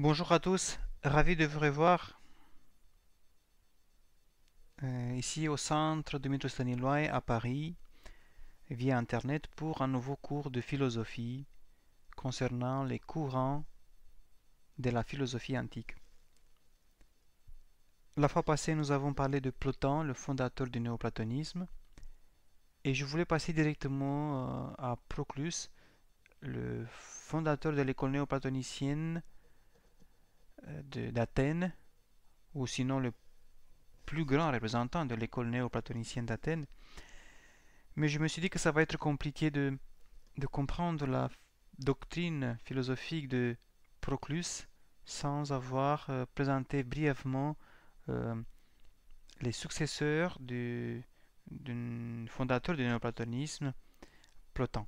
Bonjour à tous, ravi de vous revoir ici au centre Dimitri Staniloae à Paris via Internet pour un nouveau cours de philosophie concernant les courants de la philosophie antique. La fois passée, nous avons parlé de Platon, le fondateur du néoplatonisme, et je voulais passer directement à Proclus, le fondateur de l'école néoplatonicienne d'Athènes, ou sinon le plus grand représentant de l'école néoplatonicienne d'Athènes. Mais je me suis dit que ça va être compliqué de comprendre la doctrine philosophique de Proclus sans avoir présenté brièvement euh, les successeurs du fondateur du néoplatonisme, Platon.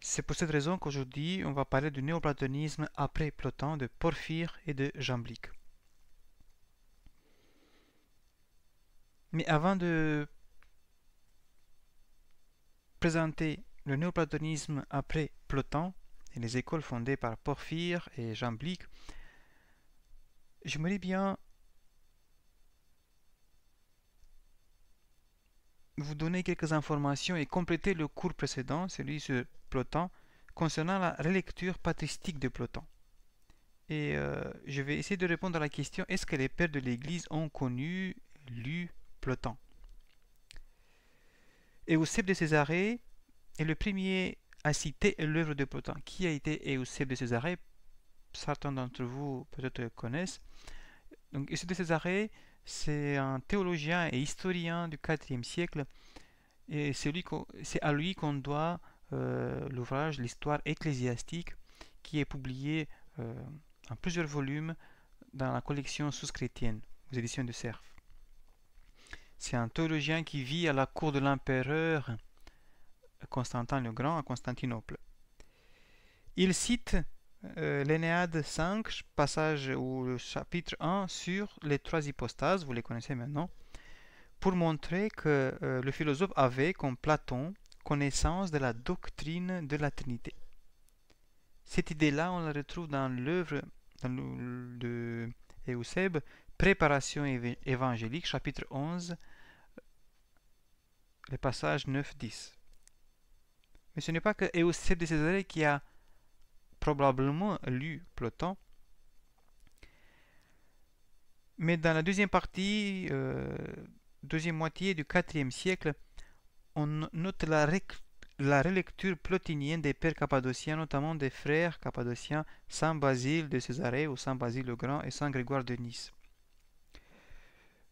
C'est pour cette raison qu'aujourd'hui on va parler du néoplatonisme après Platon de Porphyre et de Jamblique. Mais avant de présenter le néoplatonisme après Platon et les écoles fondées par Porphyre et Jamblique, j'aimerais bien vous donner quelques informations et compléter le cours précédent, celui sur Platon, concernant la relecture patristique de Platon. Et je vais essayer de répondre à la question, est-ce que les pères de l'Église ont connu, lu Platon? Eusèbe de Césarée est le premier à citer l'œuvre de Platon. Qui a été Eusèbe de Césarée? Certains d'entre vous peut-être connaissent. Donc Eusèbe de Césarée, c'est un théologien et historien du IVe siècle. Et c'est à lui qu'on doit l'ouvrage L'Histoire ecclésiastique, qui est publié en plusieurs volumes dans la collection Sources-chrétiennes, aux éditions de Cerf. C'est un théologien qui vit à la cour de l'empereur Constantin le Grand à Constantinople. Il cite l'Énéade 5, passage ou le chapitre 1 sur les trois hypostases, vous les connaissez maintenant, pour montrer que le philosophe avait, comme Platon, connaissance de la doctrine de la Trinité. Cette idée-là, on la retrouve dans l'œuvre de Eusèbe, Préparation évangélique, chapitre 11, les passages 9-10. Mais ce n'est pas que Eusèbe de Césarée qui a probablement lu Platon, mais dans la deuxième partie, deuxième moitié du IVe siècle, on note la relecture plotinienne des pères cappadociens, notamment des frères cappadociens Saint Basile de Césarée ou Saint Basile le Grand et Saint Grégoire de Nice.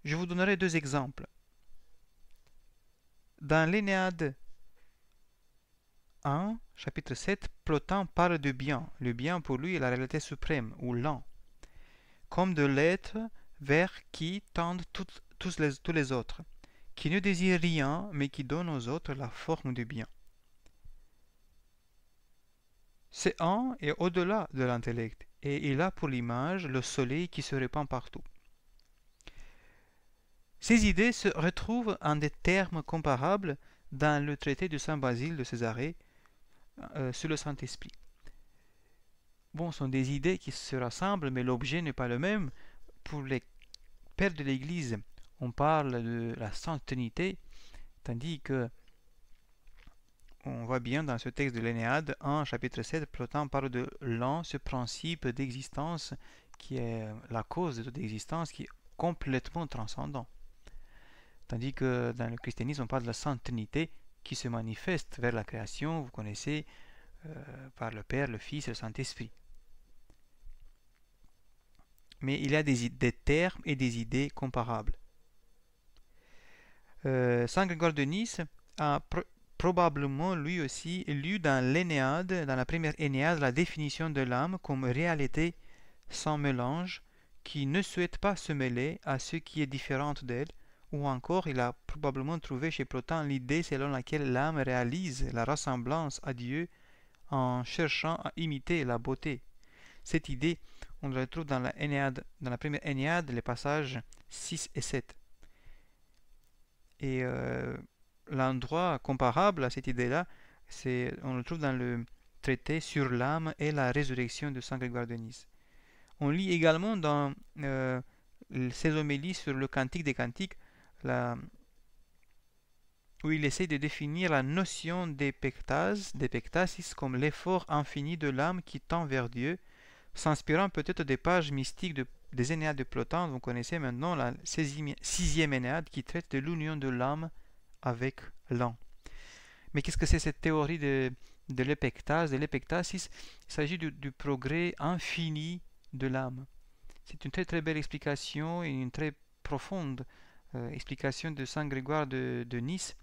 Je vous donnerai deux exemples. Dans l'Énéade 1, chapitre 7, Plotin parle de bien. Le bien pour lui est la réalité suprême, ou l'un, comme de l'être vers qui tendent tous les autres, qui ne désire rien, mais qui donne aux autres la forme du bien. C'est un est au-delà de l'intellect, et il a pour l'image le soleil qui se répand partout. Ces idées se retrouvent en des termes comparables dans le traité de Saint Basile de Césarée sur le Saint-Esprit. Bon, ce sont des idées qui se rassemblent, mais l'objet n'est pas le même. Pour les pères de l'Église, on parle de la Sainte Trinité, tandis que on voit bien dans ce texte de l'Énéade 1, chapitre 7, Plotin parle de l'un, ce principe d'existence qui est la cause de toute existence, qui est complètement transcendant. Tandis que dans le christianisme, on parle de la Sainte Trinité qui se manifeste vers la création, vous connaissez, par le Père, le Fils et le Saint-Esprit. Mais il y a des termes et des idées comparables. Saint Grégoire de Nice a probablement lui aussi lu dans l'Énéade, dans la première Énéade, la définition de l'âme comme réalité sans mélange, qui ne souhaite pas se mêler à ce qui est différent d'elle, ou encore il a probablement trouvé chez Plotin l'idée selon laquelle l'âme réalise la ressemblance à Dieu en cherchant à imiter la beauté. Cette idée, on la retrouve dans la première Énéade, les passages 6 et 7. Et l'endroit comparable à cette idée-là, on le trouve dans le traité sur l'âme et la résurrection de Saint Grégoire de Nice. On lit également dans ses homélies sur le Cantique des Cantiques, où il essaie de définir la notion d'epectasis comme l'effort infini de l'âme qui tend vers Dieu, s'inspirant peut-être des pages mystiques des Énéades de Plotin. Vous connaissez maintenant la sixième Énéade qui traite de l'union de l'âme avec l'an. Mais qu'est-ce que c'est cette théorie de l'épectase, de l'épectasis? Il s'agit du progrès infini de l'âme. C'est une très très belle explication et une très profonde explication de Saint Grégoire de Nice,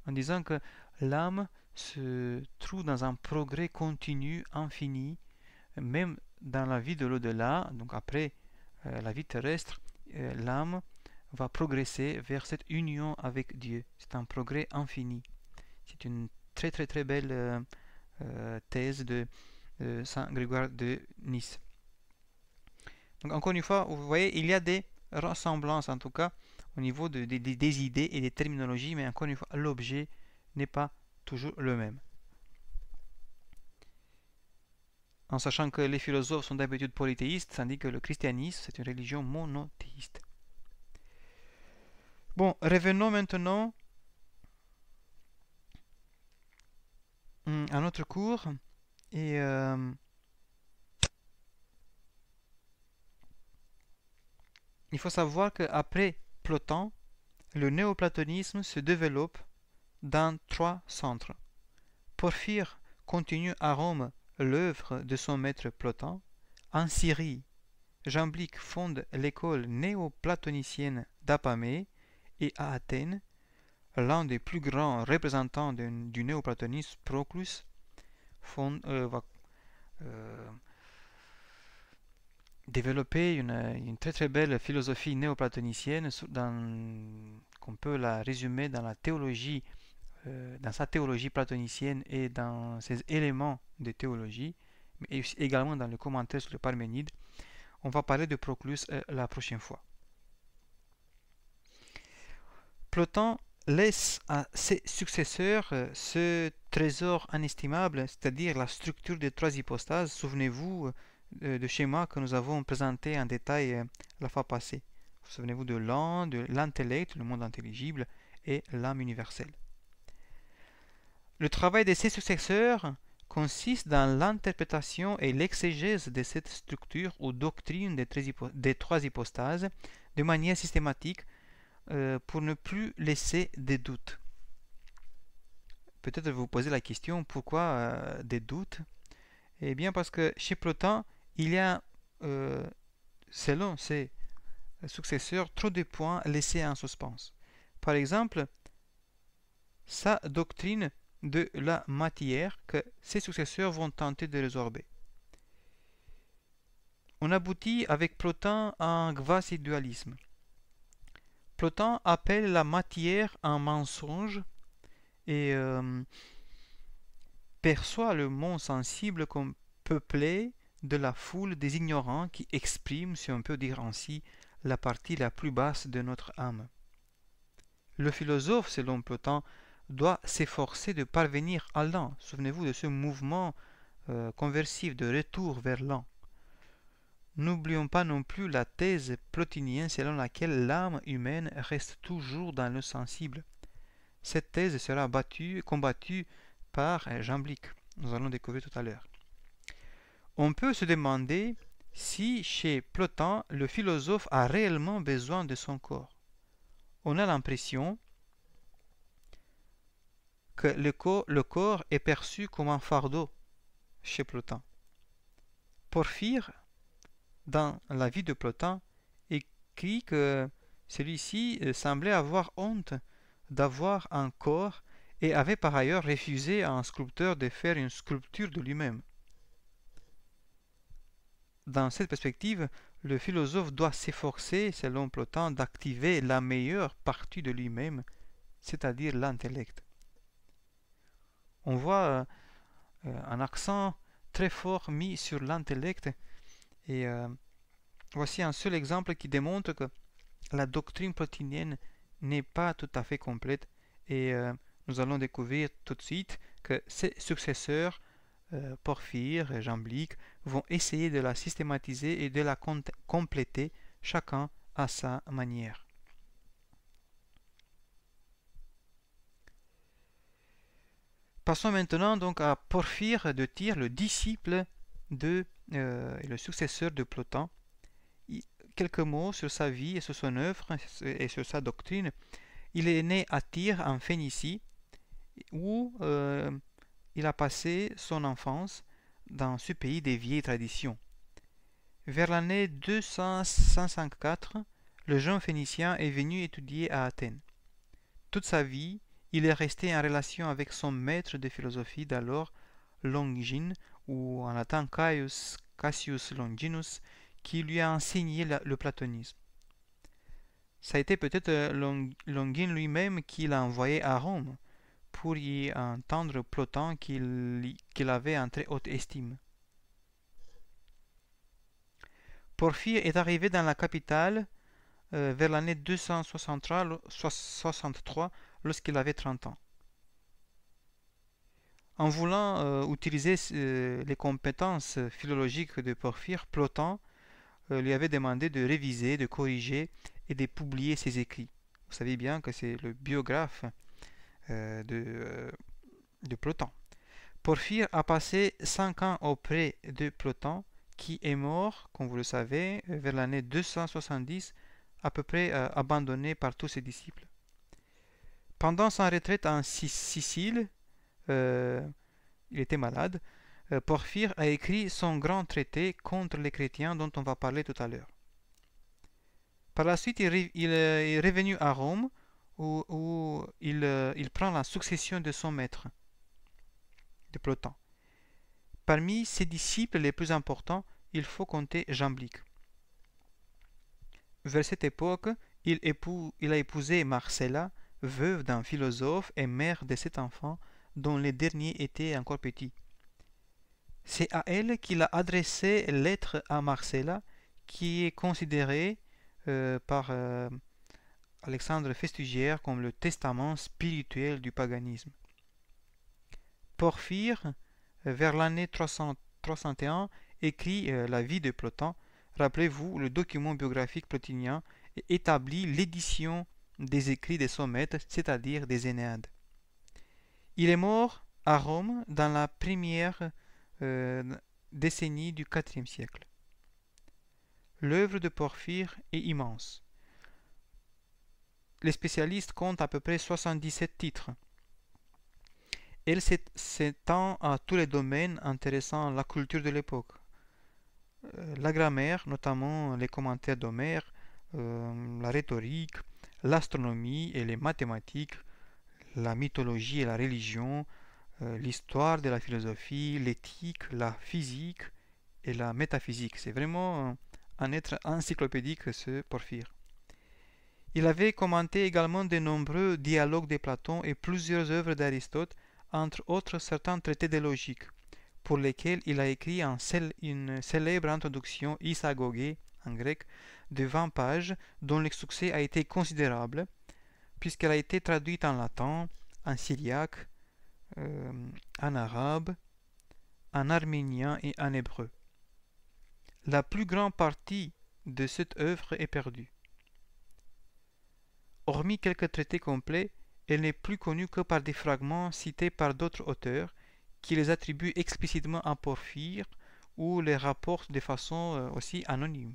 en disant que l'âme se trouve dans un progrès continu, infini, même dans la vie de l'au-delà. Donc après la vie terrestre, l'âme va progresser vers cette union avec Dieu. C'est un progrès infini. C'est une très très très belle thèse de Saint Grégoire de Nice. Donc encore une fois, vous voyez, il y a des ressemblances en tout cas au niveau des idées et des terminologies, mais encore une fois, l'objet n'est pas toujours le même. En sachant que les philosophes sont d'habitude polythéistes, tandis que le christianisme, c'est une religion monothéiste. Bon, revenons maintenant à notre cours, et il faut savoir qu'après Plotin, le néoplatonisme se développe dans 3 centres. Porphyre continue à Rome l'œuvre de son maître Plotin. En Syrie, Jamblique fonde l'école néoplatonicienne d'Apamée, et à Athènes, l'un des plus grands représentants du néoplatonisme, Proclus, va développer une très très belle philosophie néoplatonicienne qu'on peut la résumer dans la théologie, dans sa théologie platonicienne et dans ses éléments de théologie, mais également dans le commentaire sur le Parménide. On va parler de Proclus la prochaine fois. Plotin laisse à ses successeurs ce trésor inestimable, c'est-à-dire la structure des 3 hypostases. Souvenez-vous du schéma que nous avons présenté en détail la fois passée. Souvenez-vous de l'âme, de l'intellect, le monde intelligible, et l'âme universelle. Le travail de ses successeurs consiste dans l'interprétation et l'exégèse de cette structure ou doctrine des 3 hypostases de manière systématique, pour ne plus laisser des doutes. Peut-être vous posez la question, pourquoi des doutes? Eh bien parce que chez Plotin, il y a, selon ses successeurs, trop de points laissés en suspens. Par exemple, sa doctrine de la matière que ses successeurs vont tenter de résorber. On aboutit avec Plotin à un quasi-dualisme. Plotin appelle la matière un mensonge et perçoit le monde sensible comme peuplé de la foule des ignorants qui expriment, si on peut dire ainsi, la partie la plus basse de notre âme. Le philosophe, selon Plotin, doit s'efforcer de parvenir à l'un. Souvenez-vous de ce mouvement conversif de retour vers l'un. N'oublions pas non plus la thèse plotinienne selon laquelle l'âme humaine reste toujours dans le sensible. Cette thèse sera combattue par Jamblique. Nous allons découvrir tout à l'heure. On peut se demander si chez Plotin le philosophe a réellement besoin de son corps. On a l'impression que le corps est perçu comme un fardeau chez Plotin. Porphyre, dans la vie de Plotin, écrit que celui-ci semblait avoir honte d'avoir un corps et avait par ailleurs refusé à un sculpteur de faire une sculpture de lui-même. Dans cette perspective, le philosophe doit s'efforcer, selon Plotin, d'activer la meilleure partie de lui-même, c'est-à-dire l'intellect. On voit un accent très fort mis sur l'intellect, et voici un seul exemple qui démontre que la doctrine plotinienne n'est pas tout à fait complète, et nous allons découvrir tout de suite que ses successeurs Porphyre et Jamblique vont essayer de la systématiser et de la compléter, chacun à sa manière. Passons maintenant donc à Porphyre de Tyr, le disciple et le successeur de Plotin. Quelques mots sur sa vie et sur son œuvre et sur sa doctrine. Il est né à Tyr en Phénicie, où il a passé son enfance dans ce pays des vieilles traditions. Vers l'année 254, le jeune Phénicien est venu étudier à Athènes. Toute sa vie, il est resté en relation avec son maître de philosophie d'alors, Longin, ou en latin Caius Cassius Longinus, qui lui a enseigné le platonisme. Ça a été peut-être Longin lui-même qui l'a envoyé à Rome pour y entendre Plotin qu'il avait en très haute estime. Porphyre est arrivé dans la capitale vers l'année 263 lorsqu'il avait 30 ans. En voulant utiliser les compétences philologiques de Porphyre, Plotin lui avait demandé de réviser, de corriger et de publier ses écrits. Vous savez bien que c'est le biographe de Plotin. Porphyre a passé 5 ans auprès de Plotin, qui est mort, comme vous le savez, vers l'année 270, à peu près abandonné par tous ses disciples. Pendant sa retraite en Sicile, il était malade, Porphyre a écrit son grand traité contre les chrétiens dont on va parler tout à l'heure. Par la suite, il est revenu à Rome où il prend la succession de son maître, de Plotin. Parmi ses disciples les plus importants, il faut compter Jamblique. Vers cette époque, il a épousé Marcella, veuve d'un philosophe et mère de 7 enfants, dont les derniers étaient encore petits. C'est à elle qu'il a adressé lettre à Marcella, qui est considérée par Alexandre Festugière comme le testament spirituel du paganisme. Porphyre, vers l'année 301, écrit la vie de Plotin. Rappelez-vous, le document biographique plotinien établit l'édition des écrits des son maître, c'est-à-dire des Énéades. Il est mort à Rome dans la première décennie du IVe siècle. L'œuvre de Porphyre est immense. Les spécialistes comptent à peu près 77 titres. Elle s'étend à tous les domaines intéressant la culture de l'époque. La grammaire, notamment les commentaires d'Homère, la rhétorique, l'astronomie et les mathématiques, la mythologie et la religion, l'histoire de la philosophie, l'éthique, la physique et la métaphysique. C'est vraiment un être encyclopédique, ce Porphyre. Il avait commenté également de nombreux dialogues de Platon et plusieurs œuvres d'Aristote, entre autres certains traités de logique, pour lesquels il a écrit une célèbre introduction isagogée en grec de 20 pages, dont le succès a été considérable, puisqu'elle a été traduite en latin, en syriaque, en arabe, en arménien et en hébreu. La plus grande partie de cette œuvre est perdue. Hormis quelques traités complets, elle n'est plus connue que par des fragments cités par d'autres auteurs qui les attribuent explicitement à Porphyre ou les rapportent de façon aussi anonyme.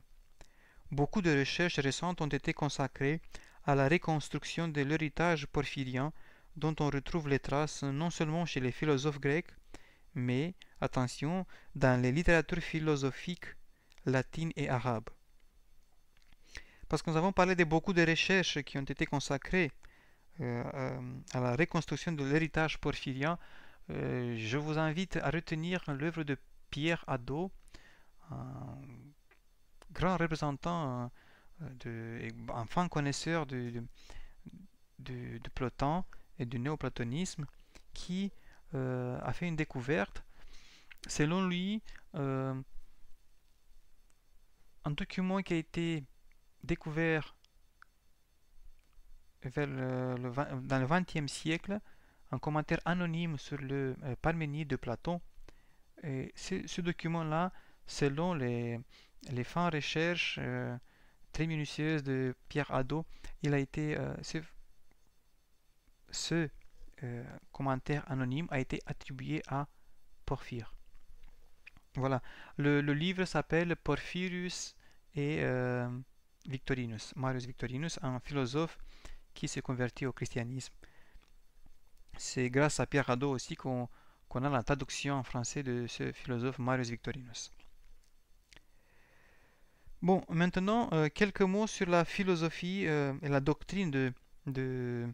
Beaucoup de recherches récentes ont été consacrées à la reconstruction de l'héritage porphyrien dont on retrouve les traces non seulement chez les philosophes grecs, mais, attention, dans les littératures philosophiques latines et arabes. Parce que nous avons parlé de beaucoup de recherches qui ont été consacrées à la reconstruction de l'héritage porphyrien, je vous invite à retenir l'œuvre de Pierre Hadot, un grand représentant, un fin connaisseur de Plotin et du néoplatonisme, qui a fait une découverte. Selon lui, un document qui a été découvert dans le XXe siècle, un commentaire anonyme sur le Parménide de Platon, Et ce document-là, selon les fins recherches très minutieuses de Pierre Hadot, il a été, ce commentaire anonyme a été attribué à Porphyre. Voilà. Le livre s'appelle Porphyrius et Victorinus, Marius Victorinus, un philosophe qui s'est converti au christianisme. C'est grâce à Pierre Hadot aussi qu'on a la traduction en français de ce philosophe Marius Victorinus. Bon, maintenant, quelques mots sur la philosophie et la doctrine de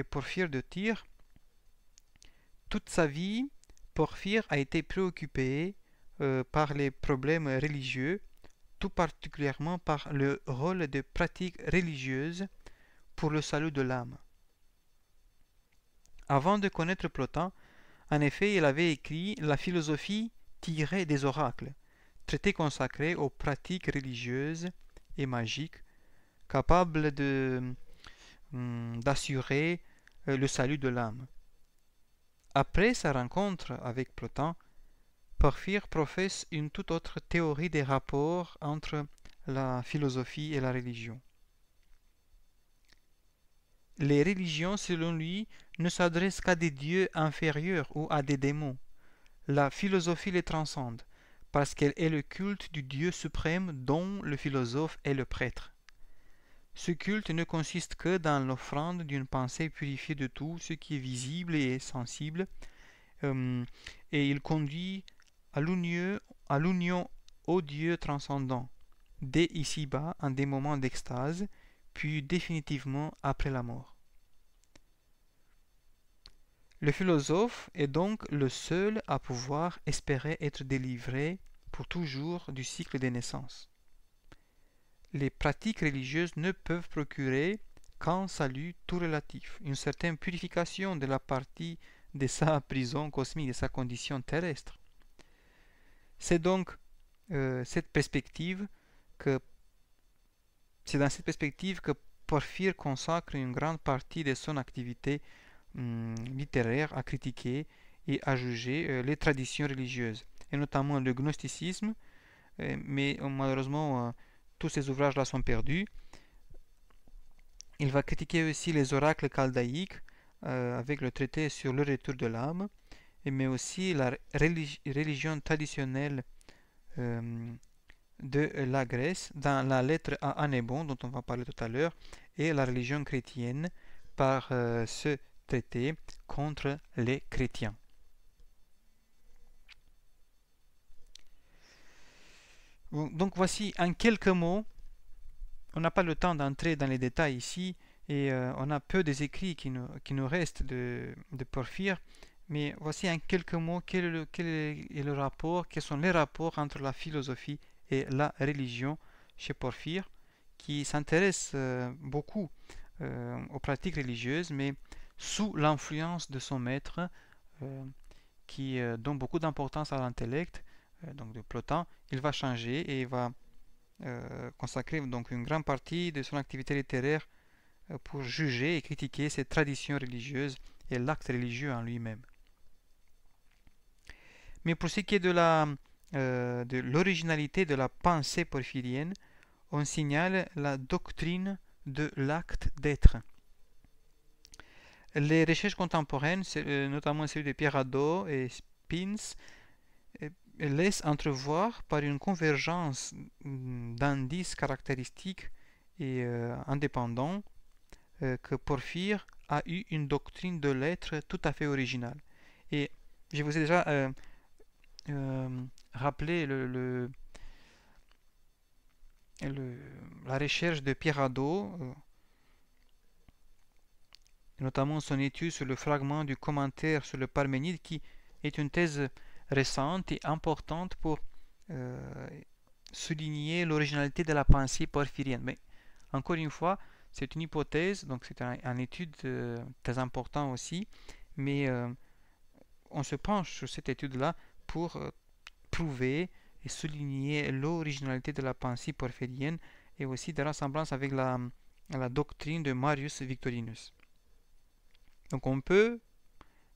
Porphyre de Tyr. Toute sa vie, Porphyre a été préoccupé par les problèmes religieux, tout particulièrement par le rôle des pratiques religieuses pour le salut de l'âme. Avant de connaître Plotin, en effet, il avait écrit La philosophie tirée des oracles, traité consacré aux pratiques religieuses et magiques, capables d'assurer le salut de l'âme. Après sa rencontre avec Plotin, Porphyre professe une toute autre théorie des rapports entre la philosophie et la religion. Les religions, selon lui, ne s'adressent qu'à des dieux inférieurs ou à des démons. La philosophie les transcende, parce qu'elle est le culte du Dieu suprême dont le philosophe est le prêtre. Ce culte ne consiste que dans l'offrande d'une pensée purifiée de tout ce qui est visible et sensible, et il conduit à l'union au Dieu transcendant, dès ici-bas en des moments d'extase, puis définitivement après la mort. Le philosophe est donc le seul à pouvoir espérer être délivré pour toujours du cycle des naissances. Les pratiques religieuses ne peuvent procurer qu'un salut tout relatif, une certaine purification de la partie de sa prison cosmique, de sa condition terrestre. C'est donc cette perspective que c'est dans cette perspective que Porphyre consacre une grande partie de son activité littéraire à critiquer et à juger les traditions religieuses, et notamment le gnosticisme, mais malheureusement tous ces ouvrages-là sont perdus. Il va critiquer aussi les oracles chaldéiques avec le traité sur le retour de l'âme, mais aussi la religion traditionnelle de la Grèce dans la lettre à Anébon dont on va parler tout à l'heure, et la religion chrétienne par ce traité contre les chrétiens. Donc voici en quelques mots, on n'a pas le temps d'entrer dans les détails ici, et on a peu des écrits qui nous restent de Porphyre, mais voici en quelques mots quel est le rapport, quels sont les rapports entre la philosophie et la religion chez Porphyre, qui s'intéresse beaucoup aux pratiques religieuses, mais sous l'influence de son maître, qui donne beaucoup d'importance à l'intellect, donc de Plotin. Il va changer et il va consacrer donc une grande partie de son activité littéraire pour juger et critiquer ces traditions religieuses et l'acte religieux en lui-même. Mais pour ce qui est de l'originalité de la pensée porphyrienne, on signale la doctrine de l'acte d'être. Les recherches contemporaines, notamment celles de Pierre Hadot et Spins, laissent entrevoir par une convergence d'indices caractéristiques et indépendants que Porphyre a eu une doctrine de l'être tout à fait originale. Et je vous ai déjà rappelé la recherche de Pierre Hadot, notamment son étude sur le fragment du commentaire sur le Parménide, qui est une thèse récente et importante pour souligner l'originalité de la pensée porphyrienne. Mais encore une fois, c'est une hypothèse, donc c'est une étude très importante aussi, mais on se penche sur cette étude-là pour prouver et souligner l'originalité de la pensée porphyrienne et aussi de ressemblance avec la doctrine de Marius Victorinus. Donc on peut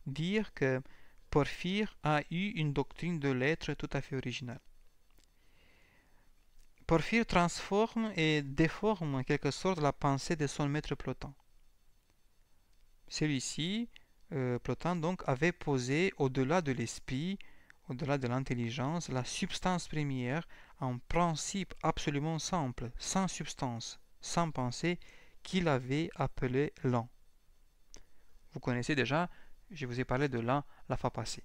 dire que Porphyre a eu une doctrine de l'être tout à fait originale. Porphyre transforme et déforme en quelque sorte la pensée de son maître Plotin. Celui-ci, Plotin donc, avait posé au-delà de l'esprit, au-delà de l'intelligence, la substance première, un principe absolument simple, sans substance, sans pensée, qu'il avait appelé l'un. Vous connaissez déjà, je vous ai parlé de l'un la fois passée.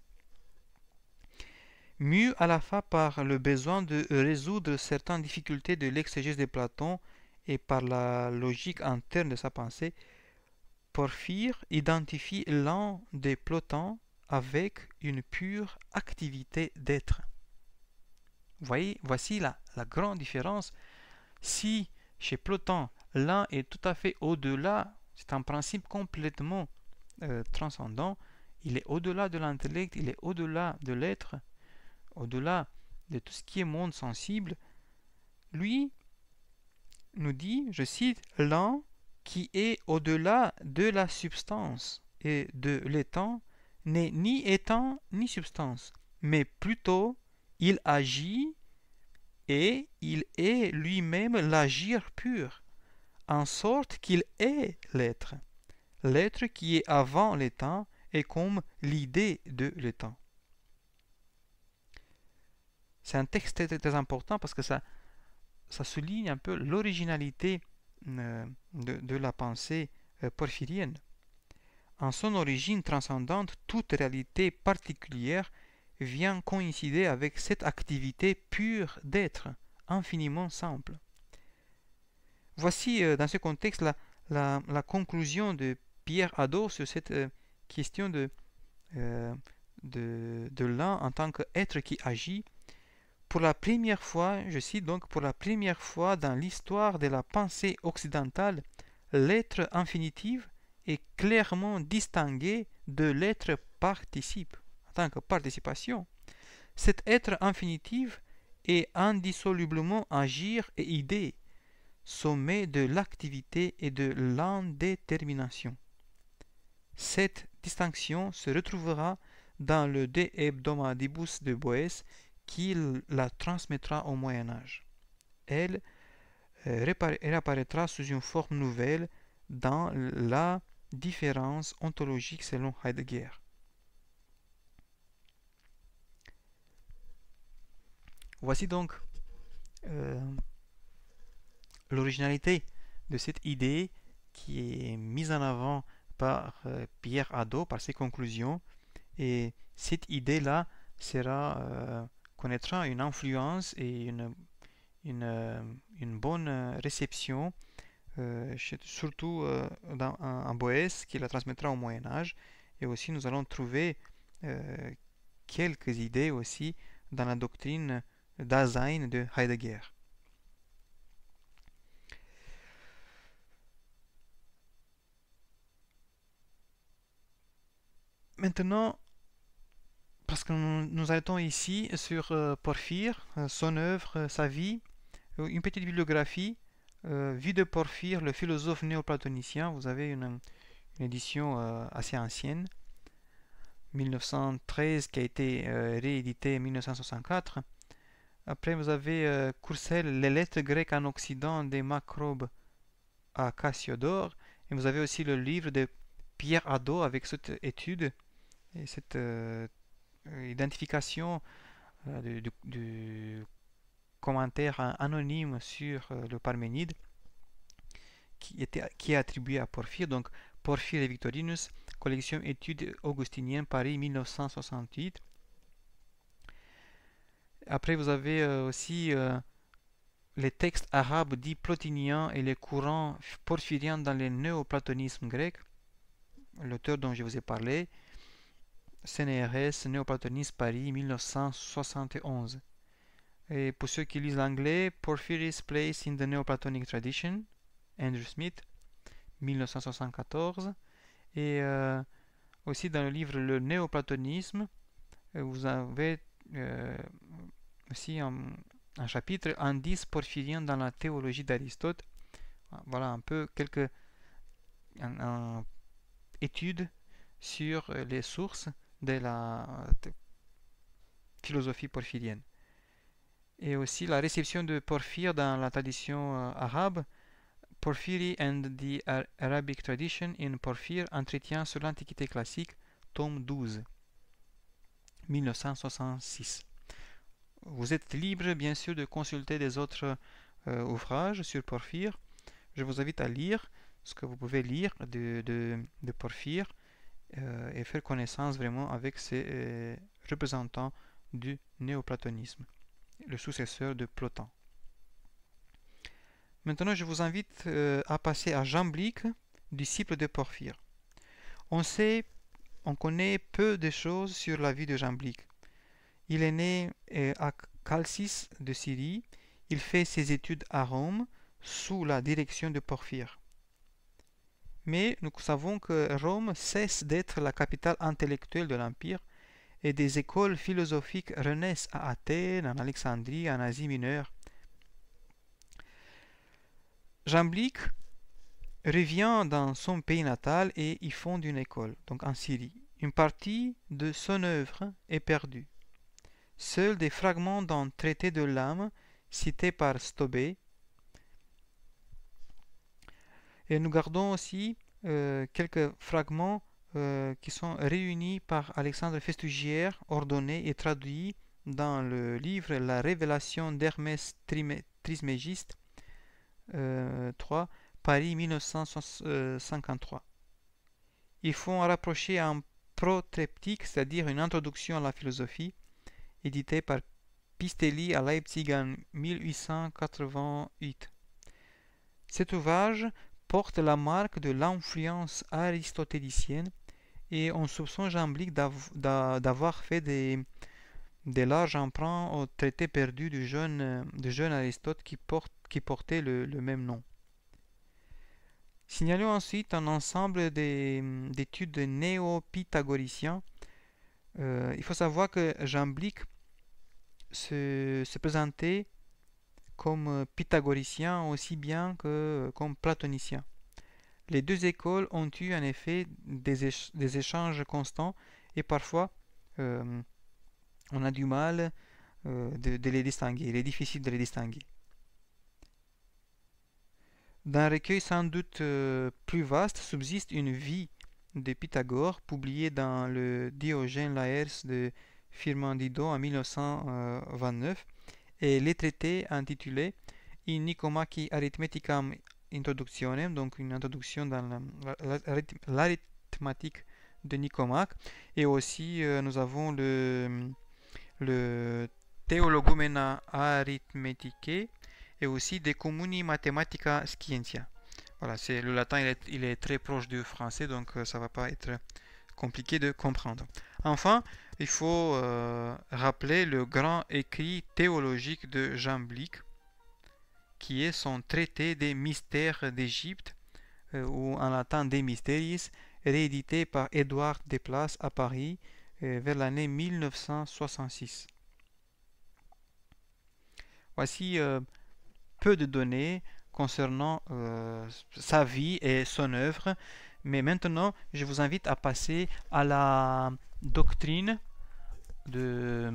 Mu à la fois par le besoin de résoudre certaines difficultés de l'exégèse de Platon et par la logique interne de sa pensée, Porphyre identifie l'un des Plotins avec une pure activité d'être. Vous voyez, voici la grande différence. Si chez Plotin, l'un est tout à fait au-delà, c'est un principe complètement transcendant, il est au-delà de l'intellect, il est au-delà de l'être, au-delà de tout ce qui est monde sensible, lui nous dit, je cite, l'un qui est au-delà de la substance et de l'étant n'est ni étant ni substance, mais plutôt il agit et il est lui-même l'agir pur, en sorte qu'il est l'être, l'être qui est avant l'étant et comme l'idée de l'étant. C'est un texte très, très important parce que ça souligne un peu l'originalité de la pensée porphyrienne. En son origine transcendante, toute réalité particulière vient coïncider avec cette activité pure d'être, infiniment simple. Voici dans ce contexte la conclusion de Pierre Hadot sur cette question de l'un en tant qu'être qui agit. Pour la première fois, je cite donc, pour la première fois dans l'histoire de la pensée occidentale, l'être infinitif est clairement distingué de l'être participe, en tant que participation. Cet être infinitif est indissolublement agir et idée, sommet de l'activité et de l'indétermination. Cette distinction se retrouvera dans le De Hebdomadibus de Boès, qui la transmettra au Moyen Âge. Elle réapparaîtra sous une forme nouvelle dans la différence ontologique selon Heidegger. Voici donc l'originalité de cette idée qui est mise en avant par Pierre Hadot, par ses conclusions, et cette idée-là connaîtra une influence et une bonne réception, surtout en Boès, qui la transmettra au Moyen Âge, et aussi nous allons trouver quelques idées aussi dans la doctrine Dasein de Heidegger. Maintenant, parce que nous arrêtons ici sur Porphyre, son œuvre, sa vie, une petite bibliographie, Vie de Porphyre, le philosophe néoplatonicien. Vous avez une édition assez ancienne, 1913, qui a été rééditée en 1964. Après, vous avez Courcelles, les lettres grecques en Occident des Macrobes à Cassiodore. Et vous avez aussi le livre de Pierre Hadot avec cette étude et cette identification du commentaire anonyme sur le Parménide qui est attribué à Porphyre. Donc Porphyre et Victorinus, collection études augustiniennes, Paris 1968. Après vous avez aussi les textes arabes dits plotiniens et les courants porphyriens dans le néoplatonisme grec, l'auteur dont je vous ai parlé, CNRS, Néoplatonisme, Paris, 1971. Et pour ceux qui lisent l'anglais, Porphyry's Place in the Neoplatonic Tradition, Andrew Smith, 1974. Et aussi dans le livre Le Néoplatonisme, vous avez aussi un chapitre Indices porphyriens dans la théologie d'Aristote. Voilà un peu quelques études sur les sources de la philosophie porphyrienne. Et aussi la réception de Porphyre dans la tradition arabe, Porphyry and the Arabic Tradition in Porphyre, entretien sur l'Antiquité classique, tome 12, 1966. Vous êtes libre, bien sûr, de consulter des autres ouvrages sur Porphyre. Je vous invite à lire ce que vous pouvez lire de Porphyre et faire connaissance vraiment avec ces représentants du néoplatonisme, le successeur de Plotin. Maintenant, je vous invite à passer à Jamblique, disciple de Porphyre. On connaît peu de choses sur la vie de Jamblique. Il est né à Chalcis de Syrie. Il fait ses études à Rome sous la direction de Porphyre. Mais nous savons que Rome cesse d'être la capitale intellectuelle de l'Empire et des écoles philosophiques renaissent à Athènes, en Alexandrie, en Asie mineure. Jamblique revient dans son pays natal et y fonde une école, donc en Syrie. Une partie de son œuvre est perdue. Seuls des fragments d'un traité de l'âme cité par Stobée. Et nous gardons aussi quelques fragments qui sont réunis par Alexandre Festugière, ordonnés et traduits dans le livre La Révélation d'Hermès Trismégiste, 3, Paris 1953. Ils font rapprocher un protreptyque, c'est-à-dire une introduction à la philosophie, édité par Pistelli à Leipzig en 1888. Cet ouvrage porte la marque de l'influence aristotélicienne et on soupçonne Jamblique d'avoir fait des larges emprunts au traité perdu du jeune Aristote qui portait le même nom. Signalons ensuite un ensemble d'études néo-pythagoriciens. Il faut savoir que Jamblique se présentait comme pythagoricien aussi bien que comme platonicien. Les deux écoles ont eu en effet des échanges constants et parfois on a du mal de les distinguer. Il est difficile de les distinguer. D'un recueil sans doute plus vaste subsiste une vie de Pythagore publiée dans le Diogène Laërce de Firmandido en 1929 et les traités intitulés In Nicomachi Arithmeticam Introductionem, donc une introduction dans l'arithmétique de Nicomaque, et aussi nous avons le Theologumena Arithmeticae et aussi De Communi Mathematica Scientia. Voilà, le latin il est très proche du français, donc ça va pas être compliqué de comprendre. Enfin, il faut rappeler le grand écrit théologique de Jamblique, qui est son traité des mystères d'Égypte, ou en latin De Mysteris, réédité par Édouard Desplaces à Paris vers l'année 1966. Voici peu de données concernant sa vie et son œuvre, mais maintenant je vous invite à passer à la doctrine de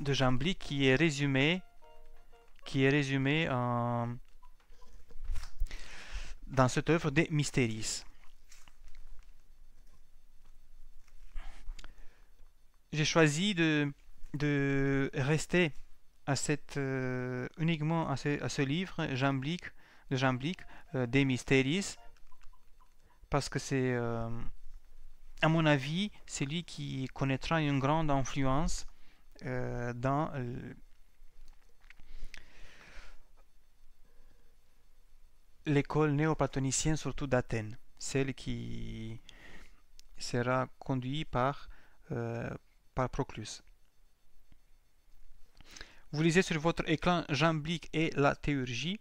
Jamblique qui est résumée dans cette œuvre des Mysteris. J'ai choisi de rester à uniquement à ce livre de Jamblique, des Mysteris, parce que c'est, à mon avis, celui qui connaîtra une grande influence dans l'école néoplatonicienne, surtout d'Athènes, celle qui sera conduite par Proclus. Vous lisez sur votre écran Jamblique et la théurgie.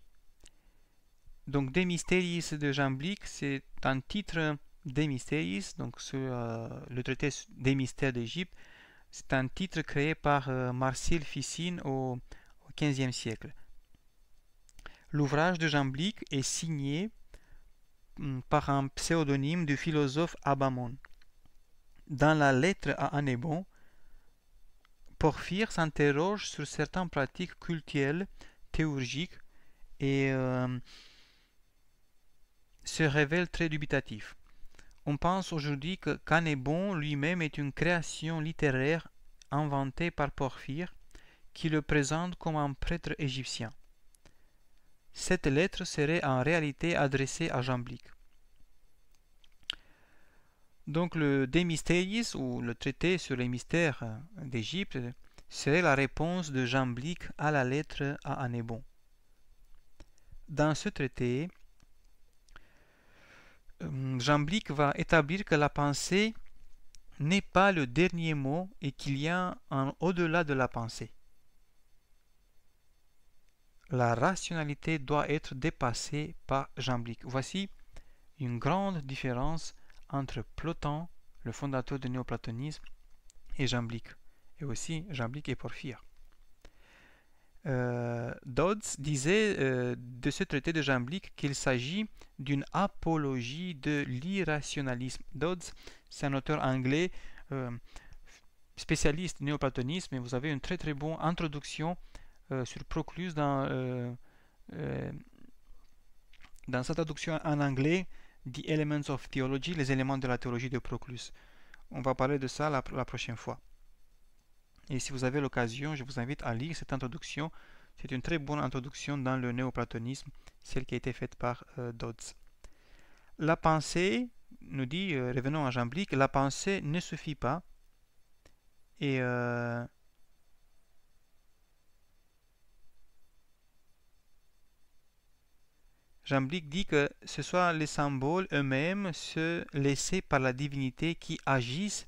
Donc, De Mysteris de Jamblique, c'est un titre des Mysteris, donc sur le traité des mystères d'Égypte. C'est un titre créé par Marcille Ficine au XVe siècle. L'ouvrage de Jamblique est signé par un pseudonyme du philosophe Abamon. Dans la lettre à Anébon, Porphyre s'interroge sur certaines pratiques cultuelles, théurgiques et se révèle très dubitatif. On pense aujourd'hui que Canébon lui-même est une création littéraire inventée par Porphyre qui le présente comme un prêtre égyptien. Cette lettre serait en réalité adressée à Jamblique. Donc le De Mysteriis, ou le traité sur les mystères d'Égypte, serait la réponse de Jamblique à la lettre à Anébon. Dans ce traité, Jamblique va établir que la pensée n'est pas le dernier mot et qu'il y a un au-delà de la pensée. La rationalité doit être dépassée par Jamblique. Voici une grande différence entre Plotin, le fondateur du néoplatonisme, et Jamblique, et aussi Jamblique et Porphyre. Dodds disait de ce traité de Jamblique qu'il s'agit d'une apologie de l'irrationalisme. Dodds, c'est un auteur anglais spécialiste néoplatonisme, et vous avez une très très bonne introduction sur Proclus dans sa traduction en anglais, The Elements of Theology, les éléments de la théologie de Proclus. On va parler de ça la prochaine fois. Et si vous avez l'occasion, je vous invite à lire cette introduction. C'est une très bonne introduction dans le néoplatonisme, celle qui a été faite par Dodds. La pensée, nous dit, revenons à Jamblique, la pensée ne suffit pas. Et Jamblique dit que ce soit les symboles eux-mêmes, ceux laissés par la divinité, qui agissent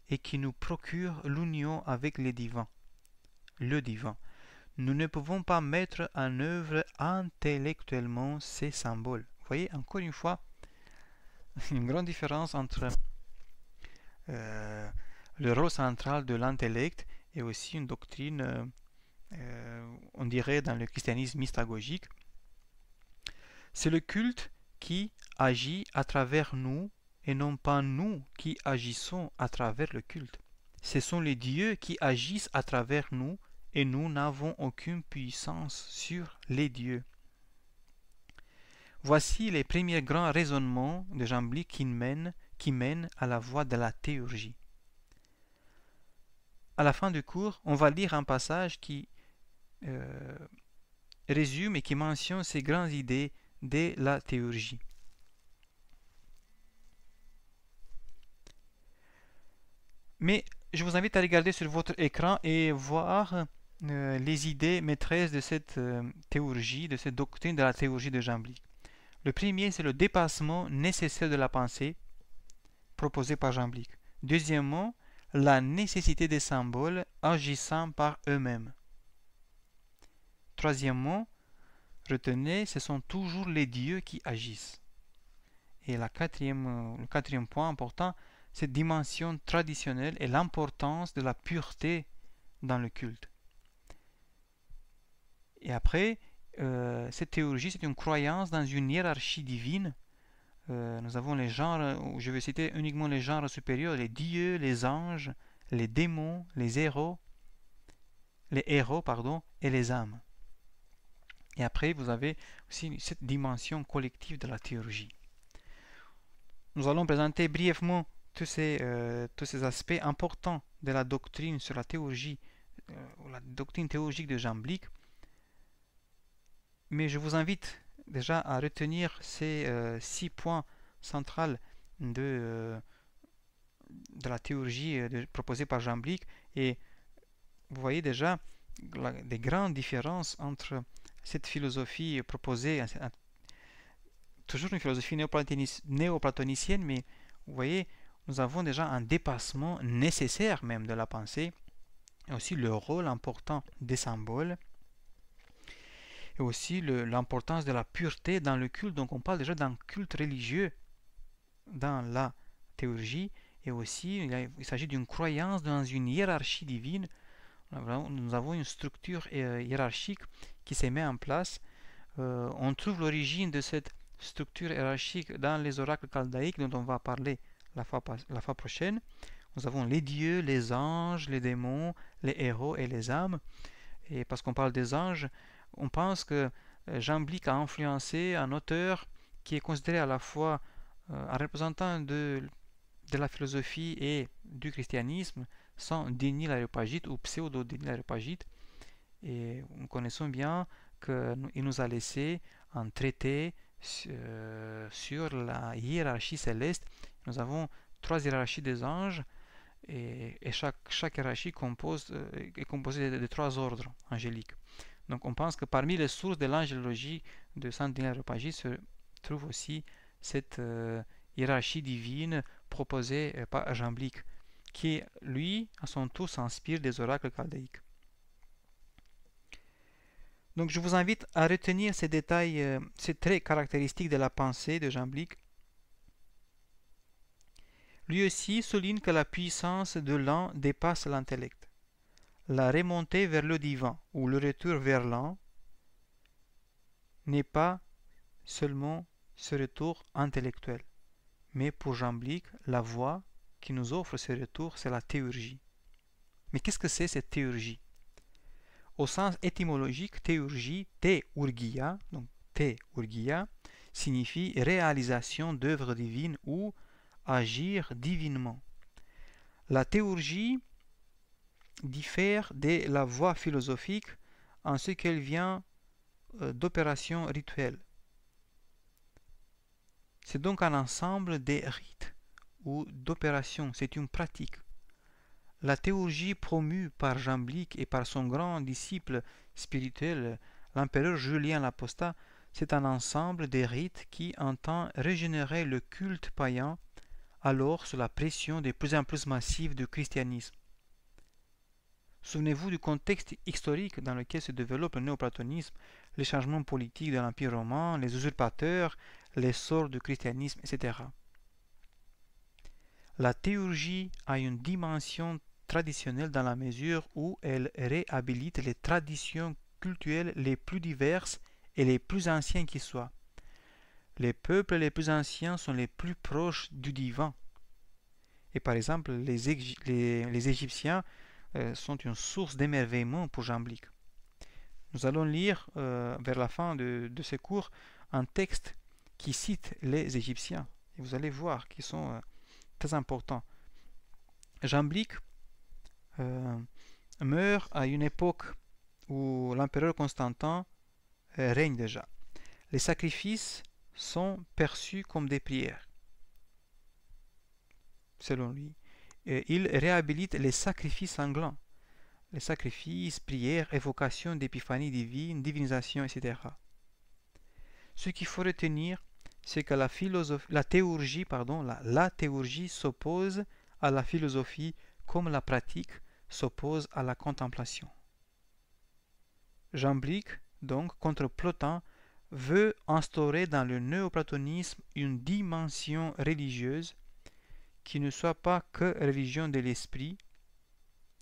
et qui nous procurent l'union avec le divin. Nous ne pouvons pas mettre en œuvre intellectuellement ces symboles. Vous voyez, encore une fois, une grande différence entre le rôle central de l'intellect et aussi une doctrine, on dirait dans le christianisme mystagogique. C'est le culte qui agit à travers nous et non pas nous qui agissons à travers le culte. Ce sont les dieux qui agissent à travers nous et nous n'avons aucune puissance sur les dieux. Voici les premiers grands raisonnements de Jamblique qui mènent à la voie de la théurgie. À la fin du cours, on va lire un passage qui résume et qui mentionne ces grandes idées de la théurgie. Mais je vous invite à regarder sur votre écran et voir les idées maîtresses de cette théurgie, de cette doctrine de la théurgie de Jamblique. Le premier, c'est le dépassement nécessaire de la pensée proposé par Jamblique. Deuxièmement, la nécessité des symboles agissant par eux-mêmes. Troisièmement, retenez, ce sont toujours les dieux qui agissent. Et le quatrième point important, cette dimension traditionnelle et l'importance de la pureté dans le culte. Et après, cette théologie, c'est une croyance dans une hiérarchie divine. Nous avons les genres, je vais citer uniquement les genres supérieurs, les dieux, les anges, les démons, les héros, et les âmes. Et après, vous avez aussi cette dimension collective de la théologie. Nous allons présenter brièvement tous ces aspects importants de la doctrine sur la théologie, la doctrine théologique de Jamblique. Mais je vous invite déjà à retenir ces 6 points centraux de la théologie proposée par Jamblique. Et vous voyez déjà des grandes différences entre cette philosophie proposée, toujours une philosophie néoplatonicienne, mais vous voyez, nous avons déjà un dépassement nécessaire même de la pensée, et aussi le rôle important des symboles, et aussi l'importance de la pureté dans le culte. Donc on parle déjà d'un culte religieux dans la théologie, et aussi il s'agit d'une croyance dans une hiérarchie divine. Nous avons une structure hiérarchique qui se met en place. On trouve l'origine de cette structure hiérarchique dans les oracles chaldéiques dont on va parler la fois prochaine. Nous avons les dieux, les anges, les démons, les héros et les âmes. Et parce qu'on parle des anges, on pense que Jean Blic a influencé un auteur qui est considéré à la fois un représentant de la philosophie et du christianisme, sans Denis l'Aréopagite ou pseudo-Denis l'Aréopagite. Et nous connaissons bien qu'il nous a laissé un traité sur la hiérarchie céleste. Nous avons 3 hiérarchies des anges et chaque hiérarchie est composée de 3 ordres angéliques. Donc on pense que parmi les sources de l'angélologie de Saint Denis l'Aréopagite se trouve aussi cette hiérarchie divine proposée par Jean Blic, qui lui, à son tour, s'inspire des oracles chaldéiques. Donc je vous invite à retenir ces détails, ces traits caractéristiques de la pensée de Jean Blic. Lui aussi souligne que la puissance de l'un dépasse l'intellect. La remontée vers le divin ou le retour vers l'un n'est pas seulement ce retour intellectuel, mais pour Jean Blic, la voie qui nous offre ce retour, c'est la théurgie. Mais qu'est-ce que c'est cette théurgie? Au sens étymologique, théurgie, théurgia, donc théurgia, signifie réalisation d'œuvres divines ou agir divinement. La théurgie diffère de la voie philosophique en ce qu'elle vient d'opérations rituelles. C'est donc un ensemble de rites ou d'opérations, c'est une pratique. La théurgie promue par Jean Blic et par son grand disciple spirituel, l'empereur Julien l'Apostat, c'est un ensemble de rites qui entend régénérer le culte païen alors sous la pression de plus en plus massive du christianisme. Souvenez-vous du contexte historique dans lequel se développe le néoplatonisme, les changements politiques de l'Empire romain, les usurpateurs, l'essor du christianisme, etc. La théurgie a une dimension traditionnelle dans la mesure où elle réhabilite les traditions cultuelles les plus diverses et les plus anciennes qui soient. Les peuples les plus anciens sont les plus proches du divin. Et par exemple, les Égyptiens sont une source d'émerveillement pour Jean Blic. Nous allons lire vers la fin de ce cours un texte qui cite les Égyptiens. Et vous allez voir qu'ils sont très importants. Jean Blic meurt à une époque où l'empereur Constantin règne déjà. Les sacrifices sont perçus comme des prières, selon lui. Il réhabilite les sacrifices sanglants, les sacrifices, prières, évocations d'épiphanie divine, divinisation, etc. Ce qu'il faut retenir, c'est que la théurgie s'oppose à la philosophie comme la pratique s'oppose à la contemplation. Jean Blic, donc, contre Plotin, veut instaurer dans le néoplatonisme une dimension religieuse qui ne soit pas que religion de l'esprit,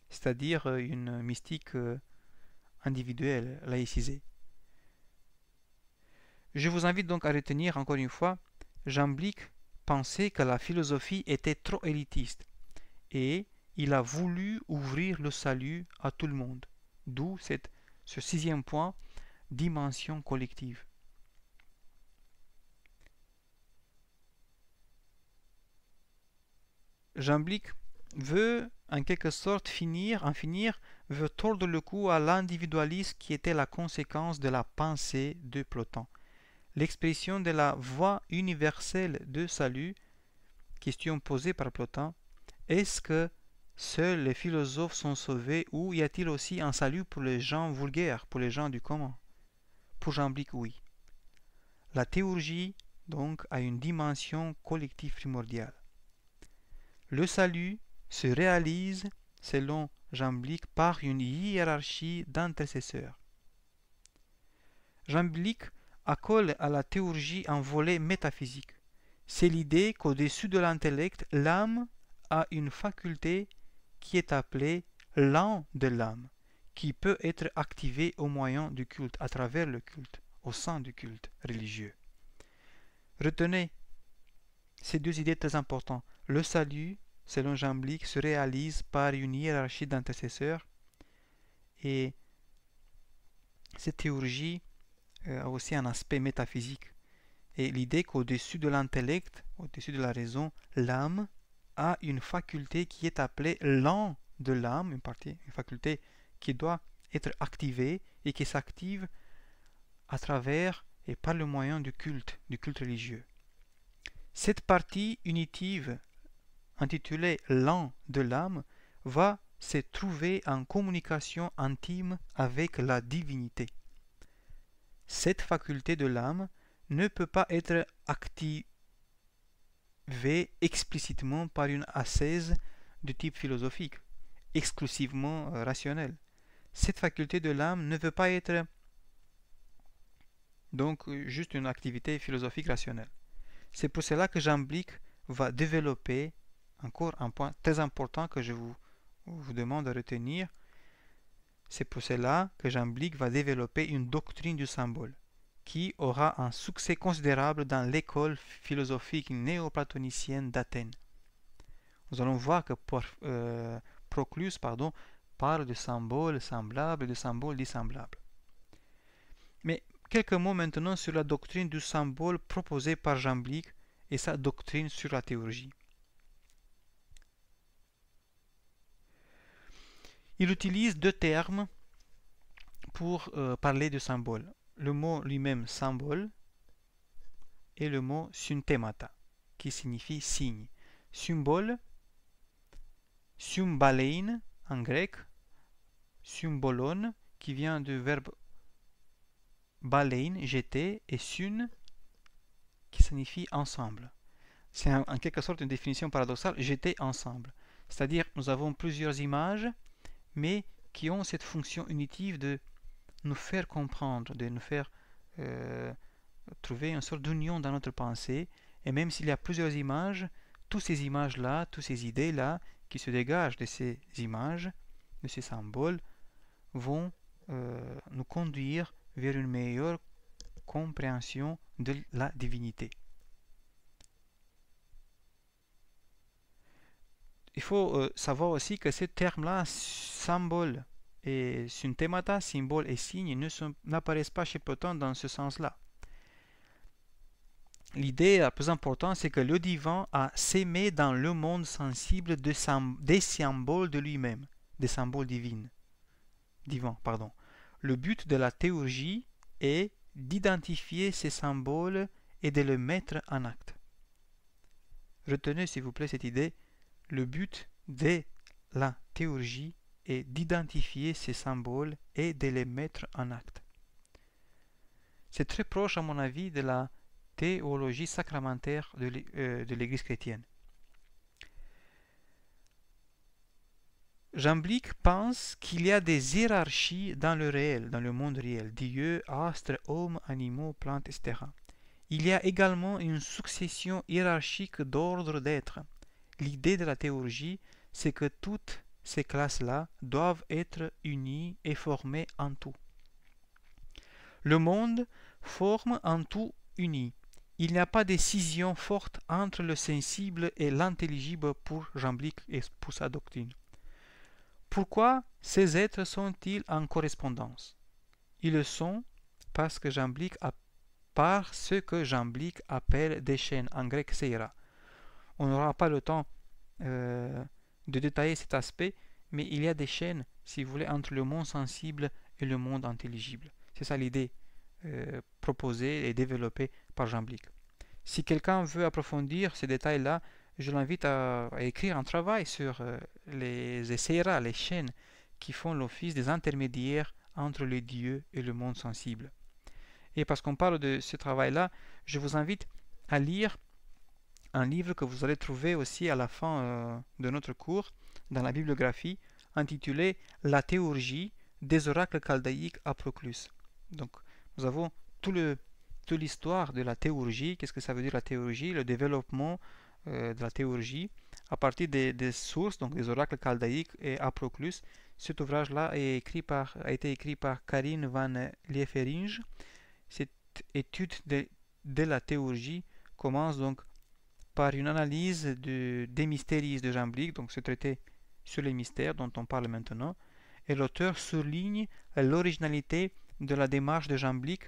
c'est-à-dire une mystique individuelle, laïcisée. Je vous invite donc à retenir encore une fois, Jean Blic pensait que la philosophie était trop élitiste et il a voulu ouvrir le salut à tout le monde, d'où ce 6e point, dimension collective. Jean Blic veut en quelque sorte veut tordre le cou à l'individualisme qui était la conséquence de la pensée de Plotin. L'expression de la voie universelle de salut, question posée par Plotin, est-ce que seuls les philosophes sont sauvés ou y a-t-il aussi un salut pour les gens vulgaires, pour les gens du commun? Pour Jean Blic, oui. La théurgie, donc, a une dimension collective primordiale. Le salut se réalise, selon Jean Blic, par une hiérarchie d'intercesseurs. Jean Blic accole à la théurgie un volet métaphysique. C'est l'idée qu'au-dessus de l'intellect, l'âme a une faculté qui est appelée l'âme de l'âme, qui peut être activée au moyen du culte, à travers le culte, au sein du culte religieux. Retenez ces 2 idées très importantes. Le salut selon Jamblique, se réalise par une hiérarchie d'intercesseurs. Et cette théologie a aussi un aspect métaphysique. Et l'idée qu'au-dessus de l'intellect, au-dessus de la raison, l'âme a une faculté qui est appelée l'an de l'âme, une faculté qui doit être activée et qui s'active à travers et par le moyen du culte religieux. Cette partie unitive, intitulée l'an de l'âme, va se trouver en communication intime avec la divinité. Cette faculté de l'âme ne peut pas être activée explicitement par une ascèse de type philosophique, exclusivement rationnelle. Cette faculté de l'âme ne veut pas être donc juste une activité philosophique rationnelle. C'est pour cela que Jamblique va développer encore un point très important que je vous demande de retenir. C'est pour cela que Jamblique va développer une doctrine du symbole qui aura un succès considérable dans l'école philosophique néoplatonicienne d'Athènes. Nous allons voir que Proclus parle de symboles semblables et de symboles dissemblables. Mais quelques mots maintenant sur la doctrine du symbole proposée par Jamblique et sa doctrine sur la théologie. Il utilise deux termes pour parler de symbole. Le mot lui-même symbole et le mot synthemata, qui signifie signe. Symbole, symbalein en grec, symbolon, qui vient du verbe balein, jeter, et syn, qui signifie ensemble. C'est en quelque sorte une définition paradoxale, jeter ensemble. C'est-à-dire, nous avons plusieurs images, mais qui ont cette fonction unitive de nous faire comprendre, de nous faire trouver une sorte d'union dans notre pensée. Et même s'il y a plusieurs images, toutes ces images-là, toutes ces idées-là, qui se dégagent de ces images, de ces symboles, vont nous conduire vers une meilleure compréhension de la divinité. Il faut savoir aussi que ces termes-là, symbole et synthemata, symbole et signe, n'apparaissent pas chez Platon dans ce sens-là. L'idée la plus importante, c'est que le divin a sémé dans le monde sensible des symboles de lui-même, des symboles divins. Le but de la théologie est d'identifier ces symboles et de les mettre en acte. Retenez s'il vous plaît cette idée. Le but de la théologie est d'identifier ces symboles et de les mettre en acte. C'est très proche, à mon avis, de la théologie sacramentaire de l'Église chrétienne. Jamblique pense qu'il y a des hiérarchies dans le réel, dans le monde réel, Dieu, astres, hommes, animaux, plantes, etc. Il y a également une succession hiérarchique d'ordre d'être. L'idée de la théologie, c'est que toutes ces classes-là doivent être unies et formées en tout. Le monde forme un tout uni. Il n'y a pas de scission forte entre le sensible et l'intelligible pour Jamblique et pour sa doctrine. Pourquoi ces êtres sont-ils en correspondance? Ils le sont parce que par ce que Jamblique appelle des chaînes, en grec seira. On n'aura pas le temps de détailler cet aspect, mais il y a des chaînes, si vous voulez, entre le monde sensible et le monde intelligible. C'est ça l'idée proposée et développée par Jamblique. Si quelqu'un veut approfondir ces détails-là, je l'invite à écrire un travail sur les seira, les chaînes qui font l'office des intermédiaires entre les dieux et le monde sensible. Et parce qu'on parle de ce travail-là, je vous invite à lire un livre que vous allez trouver aussi à la fin de notre cours dans la bibliographie, intitulé « La théologie des oracles chaldéiques à Proclus ». Donc, nous avons toute l'histoire de la théologie, qu'est-ce que ça veut dire la théologie, le développement de la théologie à partir des sources, donc des oracles chaldéiques et à Proclus. Cet ouvrage-là a été écrit par Karine van Lieferinge. Cette étude de la théologie commence donc par une analyse des Mysteriis de Jamblique, donc ce traité sur les mystères dont on parle maintenant, et l'auteur souligne l'originalité de la démarche de Jamblique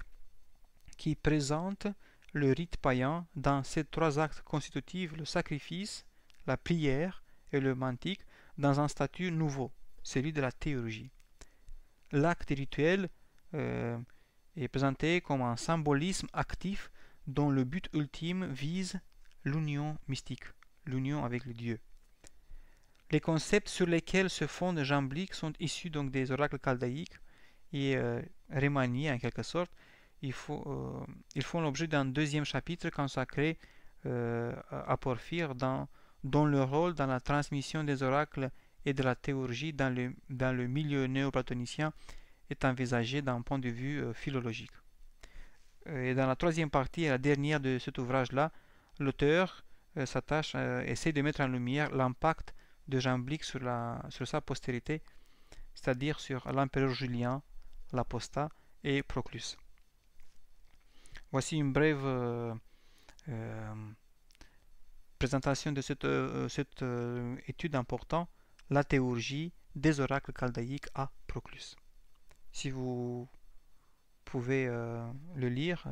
qui présente le rite païen dans ces trois actes constitutifs, le sacrifice, la prière et le mantique, dans un statut nouveau, celui de la théurgie. L'acte rituel est présenté comme un symbolisme actif dont le but ultime vise l'union mystique, l'union avec le Dieu. Les concepts sur lesquels se fonde Jamblique sont issus donc des oracles chaldéiques et remaniés en quelque sorte. Ils font l'objet d'un deuxième chapitre consacré à Porphyre dont le rôle dans la transmission des oracles et de la théurgie dans le milieu néoplatonicien est envisagé d'un point de vue philologique. Et dans la troisième partie et la dernière de cet ouvrage-là, l'auteur essaie de mettre en lumière l'impact de Jamblique sur sa postérité, c'est-à-dire sur l'empereur Julien, l'apostat et Proclus. Voici une brève présentation de cette étude importante, la théurgie des oracles chaldéiques à Proclus. Si vous pouvez le lire,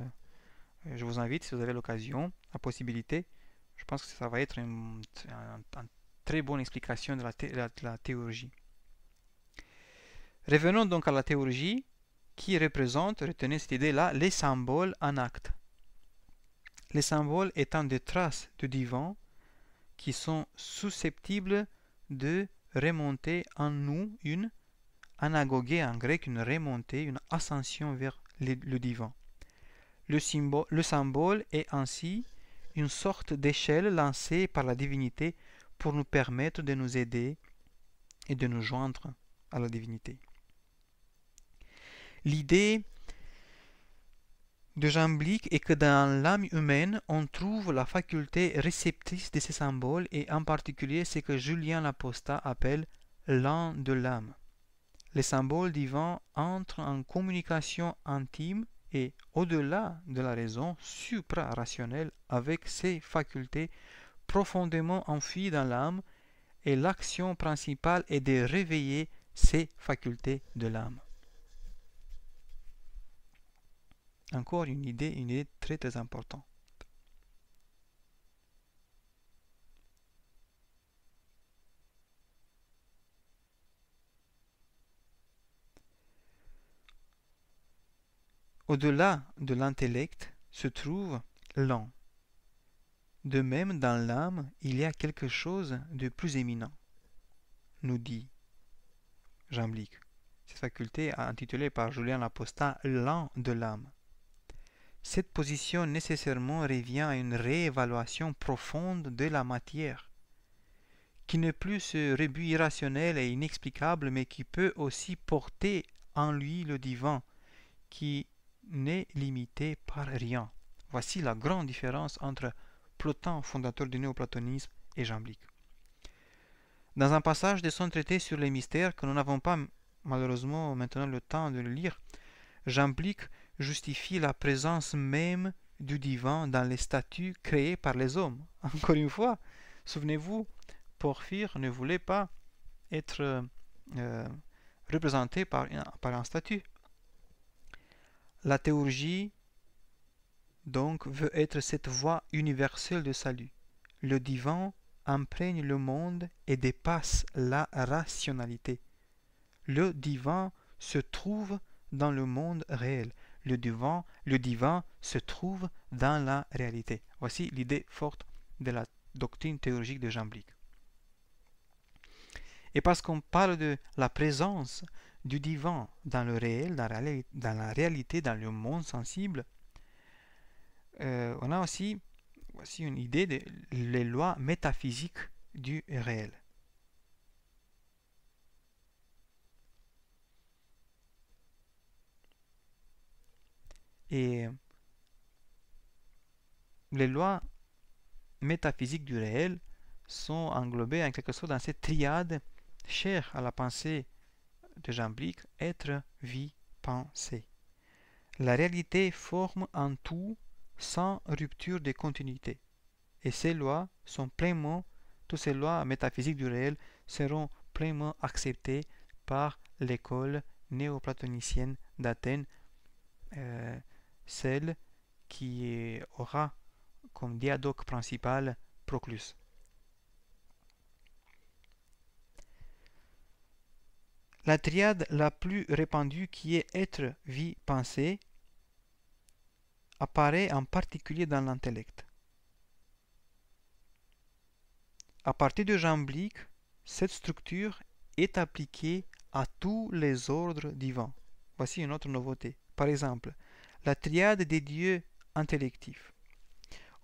je vous invite, si vous avez l'occasion, la possibilité, je pense que ça va être une très bonne explication de la théurgie. Revenons donc à la théurgie qui représente, retenez cette idée-là, les symboles en acte. Les symboles étant des traces du divin qui sont susceptibles de remonter en nous une anagogé en grec, une remontée, une ascension vers le divin. Le symbole est ainsi une sorte d'échelle lancée par la divinité pour nous permettre de nous aider et de nous joindre à la divinité. L'idée de Jamblique est que dans l'âme humaine, on trouve la faculté réceptrice de ces symboles et en particulier ce que Julien l'Apostat appelle l'an de l'âme. Les symboles divins entrent en communication intime et au-delà de la raison supra-rationnelle avec ces facultés profondément enfuies dans l'âme, et l'action principale est de réveiller ces facultés de l'âme. Encore une idée très très importante. Au-delà de l'intellect se trouve l'an. De même, dans l'âme, il y a quelque chose de plus éminent, nous dit Jamblique. Cette faculté intitulée par Julien l'Apostat l'an de l'âme. Cette position nécessairement revient à une réévaluation profonde de la matière, qui n'est plus ce rebut irrationnel et inexplicable, mais qui peut aussi porter en lui le divin, qui n'est limité par rien. Voici la grande différence entre Plotin, fondateur du néoplatonisme, et Jamblique. Dans un passage de son traité sur les mystères, que nous n'avons pas malheureusement maintenant le temps de le lire, Jamblique justifie la présence même du divin dans les statues créées par les hommes. Encore une fois, souvenez-vous, Porphyre ne voulait pas être représenté par un statut. La théurgie, donc, veut être cette voie universelle de salut. Le divin imprègne le monde et dépasse la rationalité. Le divin se trouve dans le monde réel. Le divin se trouve dans la réalité. Voici l'idée forte de la doctrine théologique de Jamblique. Et parce qu'on parle de la présence du divin dans le réel, dans la réalité, dans le monde sensible, on a aussi voici une idée des lois métaphysiques du réel. Et les lois métaphysiques du réel sont englobées en quelque sorte dans cette triade chère à la pensée de Jamblique, être, vie, pensée. La réalité forme un tout sans rupture de continuité. Et ces lois sont pleinement, toutes ces lois métaphysiques du réel seront pleinement acceptées par l'école néoplatonicienne d'Athènes, celle qui aura comme diadoque principal Proclus. La triade la plus répandue qui est être, vie, pensée apparaît en particulier dans l'intellect. À partir de Jamblique, cette structure est appliquée à tous les ordres divins. Voici une autre nouveauté. Par exemple, la triade des dieux intellectifs.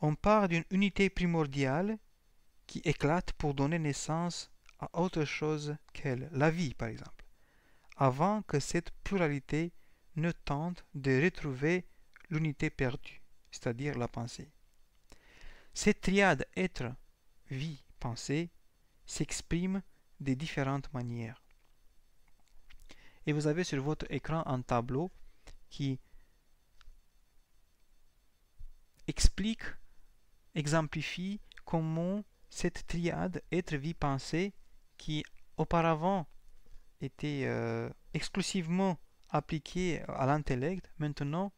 On part d'une unité primordiale qui éclate pour donner naissance à autre chose qu'elle, la vie par exemple, avant que cette pluralité ne tente de retrouver l'unité perdue, c'est-à-dire la pensée. Cette triade être, vie, pensée s'exprime de différentes manières. Et vous avez sur votre écran un tableau qui explique, exemplifie comment cette triade être, vie, pensée qui auparavant était exclusivement appliquée à l'intellect, maintenant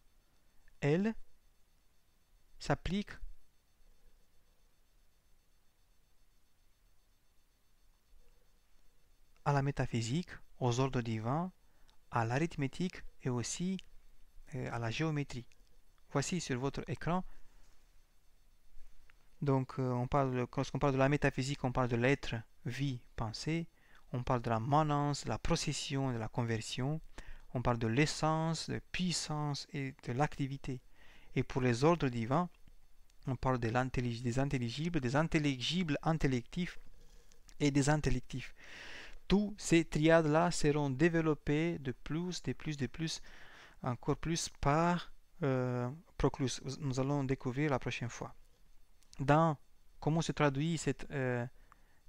elle s'applique à la métaphysique, aux ordres divins, à l'arithmétique et aussi à la géométrie. Voici sur votre écran. Donc, lorsqu'on parle de la métaphysique, on parle de l'être, vie, pensée. On parle de la manence, de la procession, de la conversion. On parle de l'essence, de puissance et de l'activité. Et pour les ordres divins, on parle des intelligibles, des intelligibles intellectifs et des intellectifs. Tous ces triades-là seront développées de plus, encore plus par Proclus. Nous allons découvrir la prochaine fois. Dans comment se traduit cette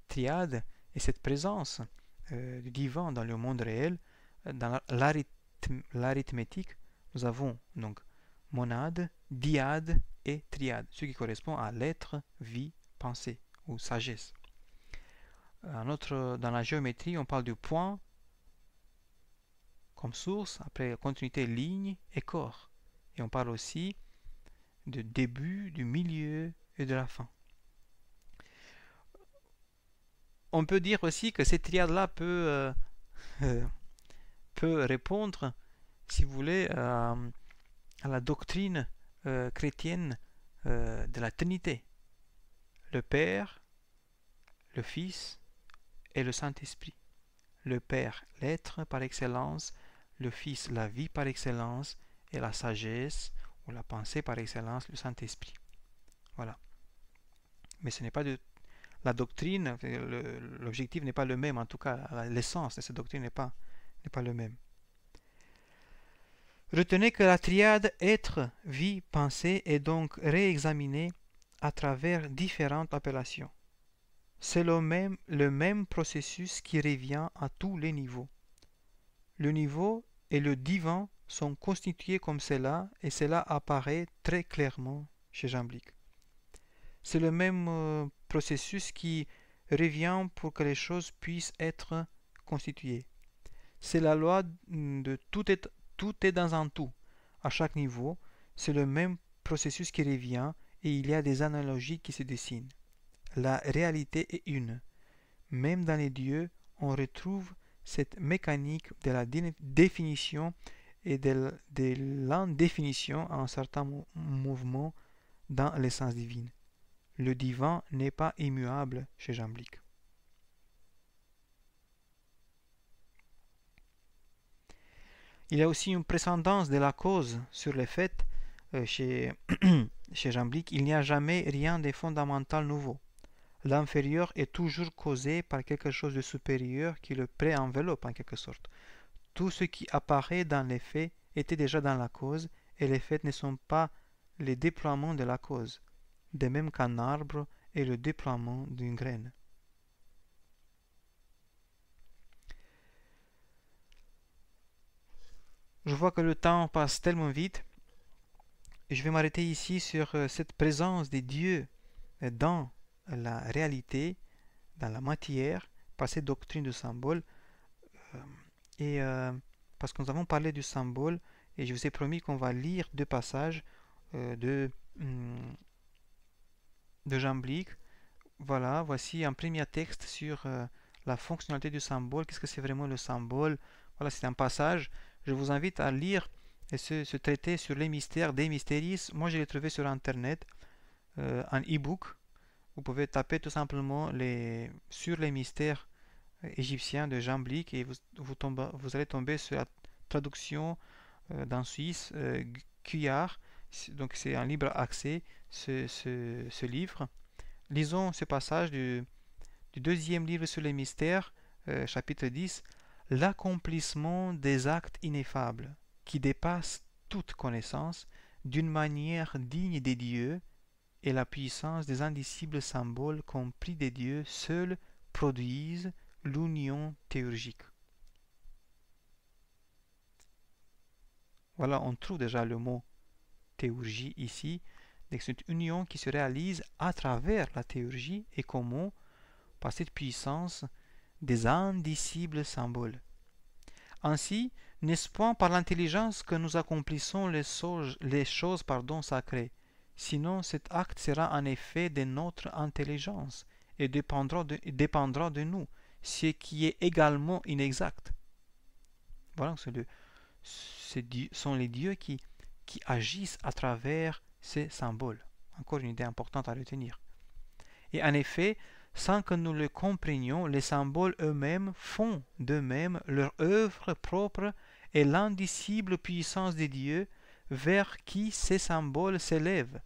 triade et cette présence du divin dans le monde réel, dans l'arithmétique, nous avons donc monade, dyade et triade, ce qui correspond à l'être, vie, pensée ou sagesse. Dans la géométrie, on parle du point comme source, après continuité, ligne et corps. Et on parle aussi du début, du milieu et de la fin. On peut dire aussi que cette triade-là peut répondre, si vous voulez, à la doctrine chrétienne de la Trinité. Le Père, le Fils et le Saint-Esprit. Le Père, l'être par excellence, le Fils, la vie par excellence, et la sagesse ou la pensée par excellence, le Saint-Esprit. Voilà. Mais ce n'est pas la doctrine, l'objectif n'est pas le même, en tout cas l'essence de cette doctrine n'est pas le même. Retenez que la triade être, vie, pensée est donc réexaminée à travers différentes appellations. C'est le même processus qui revient à tous les niveaux. Le niveau et le divin sont constitués comme cela et cela apparaît très clairement chez Jamblique. C'est le même processus qui revient pour que les choses puissent être constituées. C'est la loi de tout est dans un tout. À chaque niveau, c'est le même processus qui revient et il y a des analogies qui se dessinent. La réalité est une. Même dans les dieux, on retrouve cette mécanique de la définition et de l'indéfinition à un certain mouvement dans l'essence divine. Le divin n'est pas immuable chez Jamblique. Il y a aussi une précédence de la cause sur les faits chez Jamblique. Il n'y a jamais rien de fondamental nouveau. L'inférieur est toujours causé par quelque chose de supérieur qui le pré-enveloppe en quelque sorte. Tout ce qui apparaît dans les faits était déjà dans la cause et les faits ne sont pas les déploiements de la cause, de même qu'un arbre est le déploiement d'une graine. Je vois que le temps passe tellement vite et je vais m'arrêter ici sur cette présence des dieux dans la réalité, dans la matière, par cette doctrine du symbole. Euh, et parce que nous avons parlé du symbole, et je vous ai promis qu'on va lire deux passages hum, de Jamblique. Voilà, voici un premier texte sur la fonctionnalité du symbole. Qu'est-ce que c'est vraiment le symbole? Voilà, c'est un passage. Je vous invite à lire ce traité sur les mystères des mystéries. Moi, je l'ai trouvé sur Internet, un e-book. Vous pouvez taper tout simplement sur les mystères égyptiens de Jamblique et vous allez tomber sur la traduction d'un Suisse, Cuillard. Donc, c'est un libre accès, ce livre. Lisons ce passage du deuxième livre sur les mystères, chapitre 10, l'accomplissement des actes ineffables qui dépassent toute connaissance d'une manière digne des dieux et la puissance des indicibles symboles compris des dieux seuls produisent l'union théurgique. Voilà, on trouve déjà le mot théurgie ici. C'est une union qui se réalise à travers la théurgie et comment? Par cette puissance des indicibles symboles. Ainsi, n'est-ce point par l'intelligence que nous accomplissons les choses sacrées, sinon cet acte sera un effet de notre intelligence et dépendra de nous, ce qui est également inexact. Voilà, ce sont les dieux qui agissent à travers ces symboles. Encore une idée importante à retenir. Et en effet, sans que nous le comprenions, les symboles eux-mêmes font d'eux-mêmes leur œuvre propre et l'indicible puissance des dieux vers qui ces symboles s'élèvent.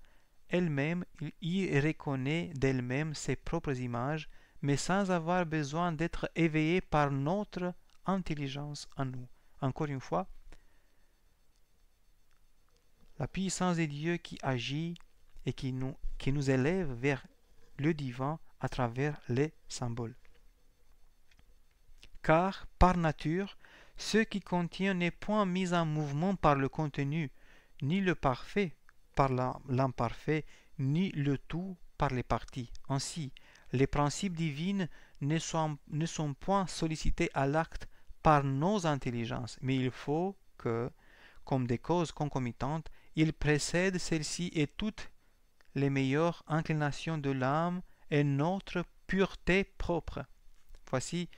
Elle-même y reconnaît d'elle-même ses propres images, mais sans avoir besoin d'être éveillée par notre intelligence en nous. Encore une fois, la puissance des dieux qui agit et qui nous élève vers le divin à travers les symboles. Car, par nature, ce qui contient n'est point mis en mouvement par le contenu, ni le parfait par l'imparfait, ni le tout par les parties. Ainsi, les principes divins ne sont point sollicités à l'acte par nos intelligences, mais il faut que, comme des causes concomitantes, ils précèdent celles-ci et toutes les meilleures inclinations de l'âme et notre pureté propre. Voici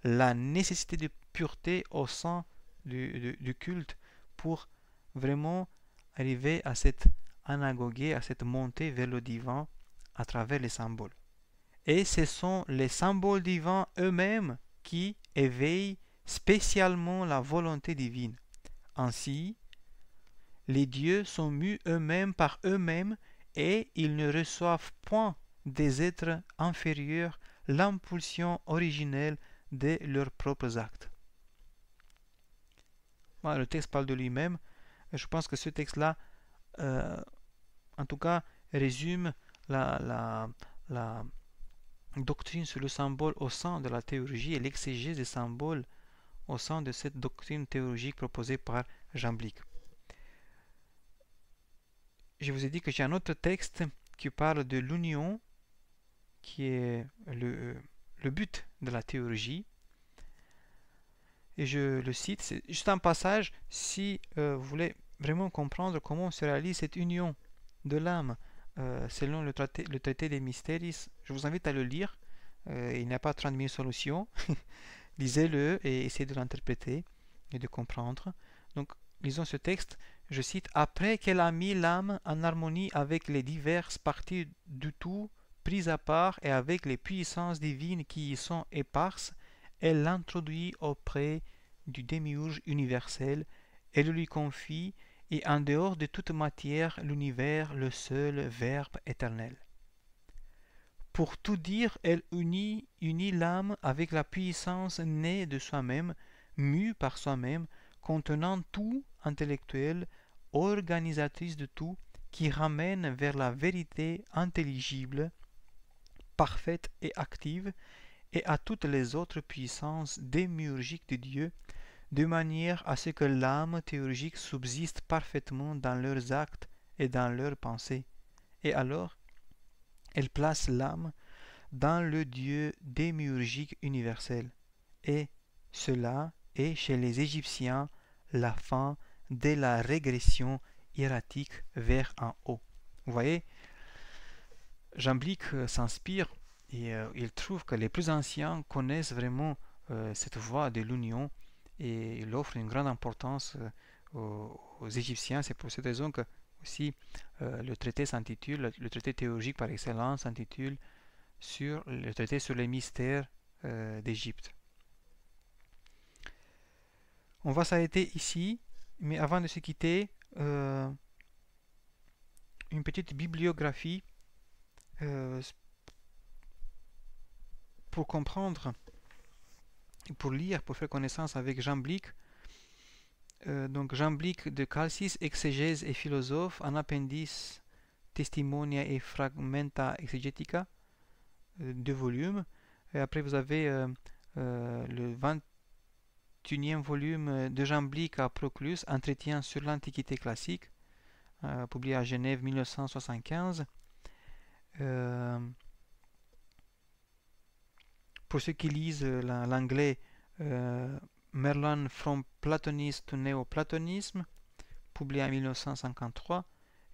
la nécessité de pureté au sein du culte pour vraiment arriver à cette anagogie, à cette montée vers le divin à travers les symboles. Et ce sont les symboles divins eux-mêmes qui éveillent spécialement la volonté divine. Ainsi, les dieux sont mus eux-mêmes par eux-mêmes et ils ne reçoivent point des êtres inférieurs l'impulsion originelle de leurs propres actes. Voilà, le texte parle de lui-même. Je pense que ce texte-là, en tout cas, résume la doctrine sur le symbole au sein de la théologie et l'exégèse des symboles au sein de cette doctrine théologique proposée par Jamblique. Je vous ai dit que j'ai un autre texte qui parle de l'union, qui est le but de la théologie. Et je le cite, c'est juste un passage si vous voulez vraiment comprendre comment se réalise cette union de l'âme selon le traité des mystères. Je vous invite à le lire. Il n'y a pas 30 000 solutions. Lisez-le et essayez de l'interpréter et de comprendre. Donc, lisons ce texte. Je cite, « Après qu'elle a mis l'âme en harmonie avec les diverses parties du tout, prises à part et avec les puissances divines qui y sont éparses, elle l'introduit auprès du démiurge universel, elle lui confie, et en dehors de toute matière, l'univers, le seul Verbe éternel. Pour tout dire, elle unit l'âme avec la puissance née de soi-même, mue par soi-même, contenant tout intellectuel, organisatrice de tout, qui ramène vers la vérité intelligible, parfaite et active, et à toutes les autres puissances démiurgiques de Dieu, de manière à ce que l'âme théurgique subsiste parfaitement dans leurs actes et dans leurs pensées. Et alors, elle place l'âme dans le Dieu démiurgique universel. Et cela est chez les Égyptiens la fin de la régression hiératique vers en haut. Vous voyez, Jamblique s'inspire et il trouve que les plus anciens connaissent vraiment cette voie de l'union et il offre une grande importance aux Égyptiens. C'est pour cette raison que aussi le traité s'intitule, le traité théologique par excellence s'intitule sur le traité sur les mystères d'Égypte. On va s'arrêter ici, mais avant de se quitter, une petite bibliographie pour comprendre, pour lire, pour faire connaissance avec Jamblique. Donc Jamblique de Chalcis, exégèse et philosophe, en appendice Testimonia et Fragmenta Exegetica, 2 volumes. Et après vous avez le 21e volume de Jamblique à Proclus, Entretien sur l'Antiquité classique, publié à Genève 1975. Pour ceux qui lisent l'anglais, Merlan From Platonism to Néoplatonisme, publié en 1953,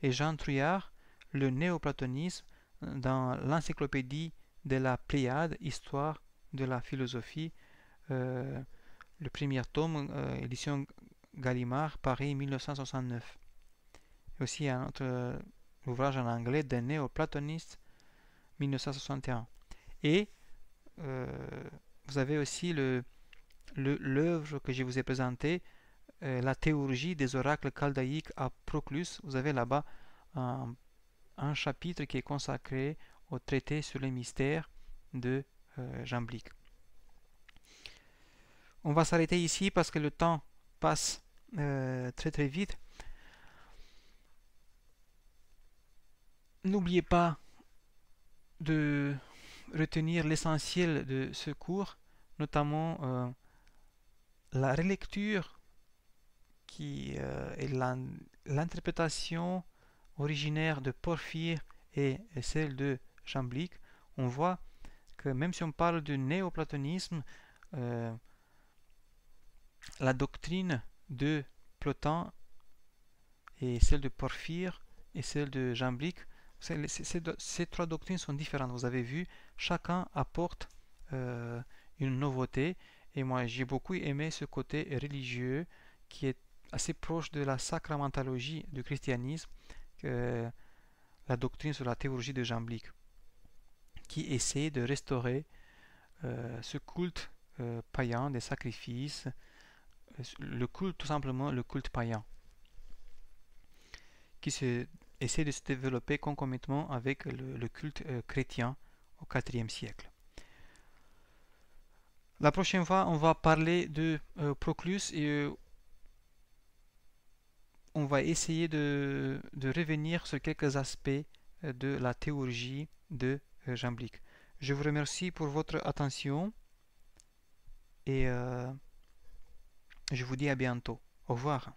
et Jean Trouillard, Le néoplatonisme dans l'encyclopédie de la Pléiade, Histoire de la philosophie, le premier tome, édition Gallimard, Paris 1969. Et aussi un autre ouvrage en anglais, The Neoplatonist, 1961. Et vous avez aussi l'œuvre que je vous ai présentée, la théologie des oracles chaldaïques à Proclus. Vous avez là-bas un chapitre qui est consacré au traité sur les mystères de Jamblique. On va s'arrêter ici parce que le temps passe très très vite. N'oubliez pas de retenir l'essentiel de ce cours, notamment la relecture qui est l'interprétation originaire de Porphyre et celle de Jamblique. On voit que même si on parle du néoplatonisme, la doctrine de Plotin et celle de Porphyre et celle de Jamblique, ces 3 doctrines sont différentes. Vous avez vu, chacun apporte une nouveauté. Et moi, j'ai beaucoup aimé ce côté religieux qui est assez proche de la sacramentologie du christianisme, que la doctrine sur la théologie de Jamblique, qui essaie de restaurer ce culte païen des sacrifices, le culte, tout simplement le culte païen, qui essaie de se développer concomitamment avec le culte chrétien au IVe siècle. La prochaine fois, on va parler de Proclus et on va essayer de revenir sur quelques aspects de la théologie de Jamblique. Je vous remercie pour votre attention et je vous dis à bientôt. Au revoir.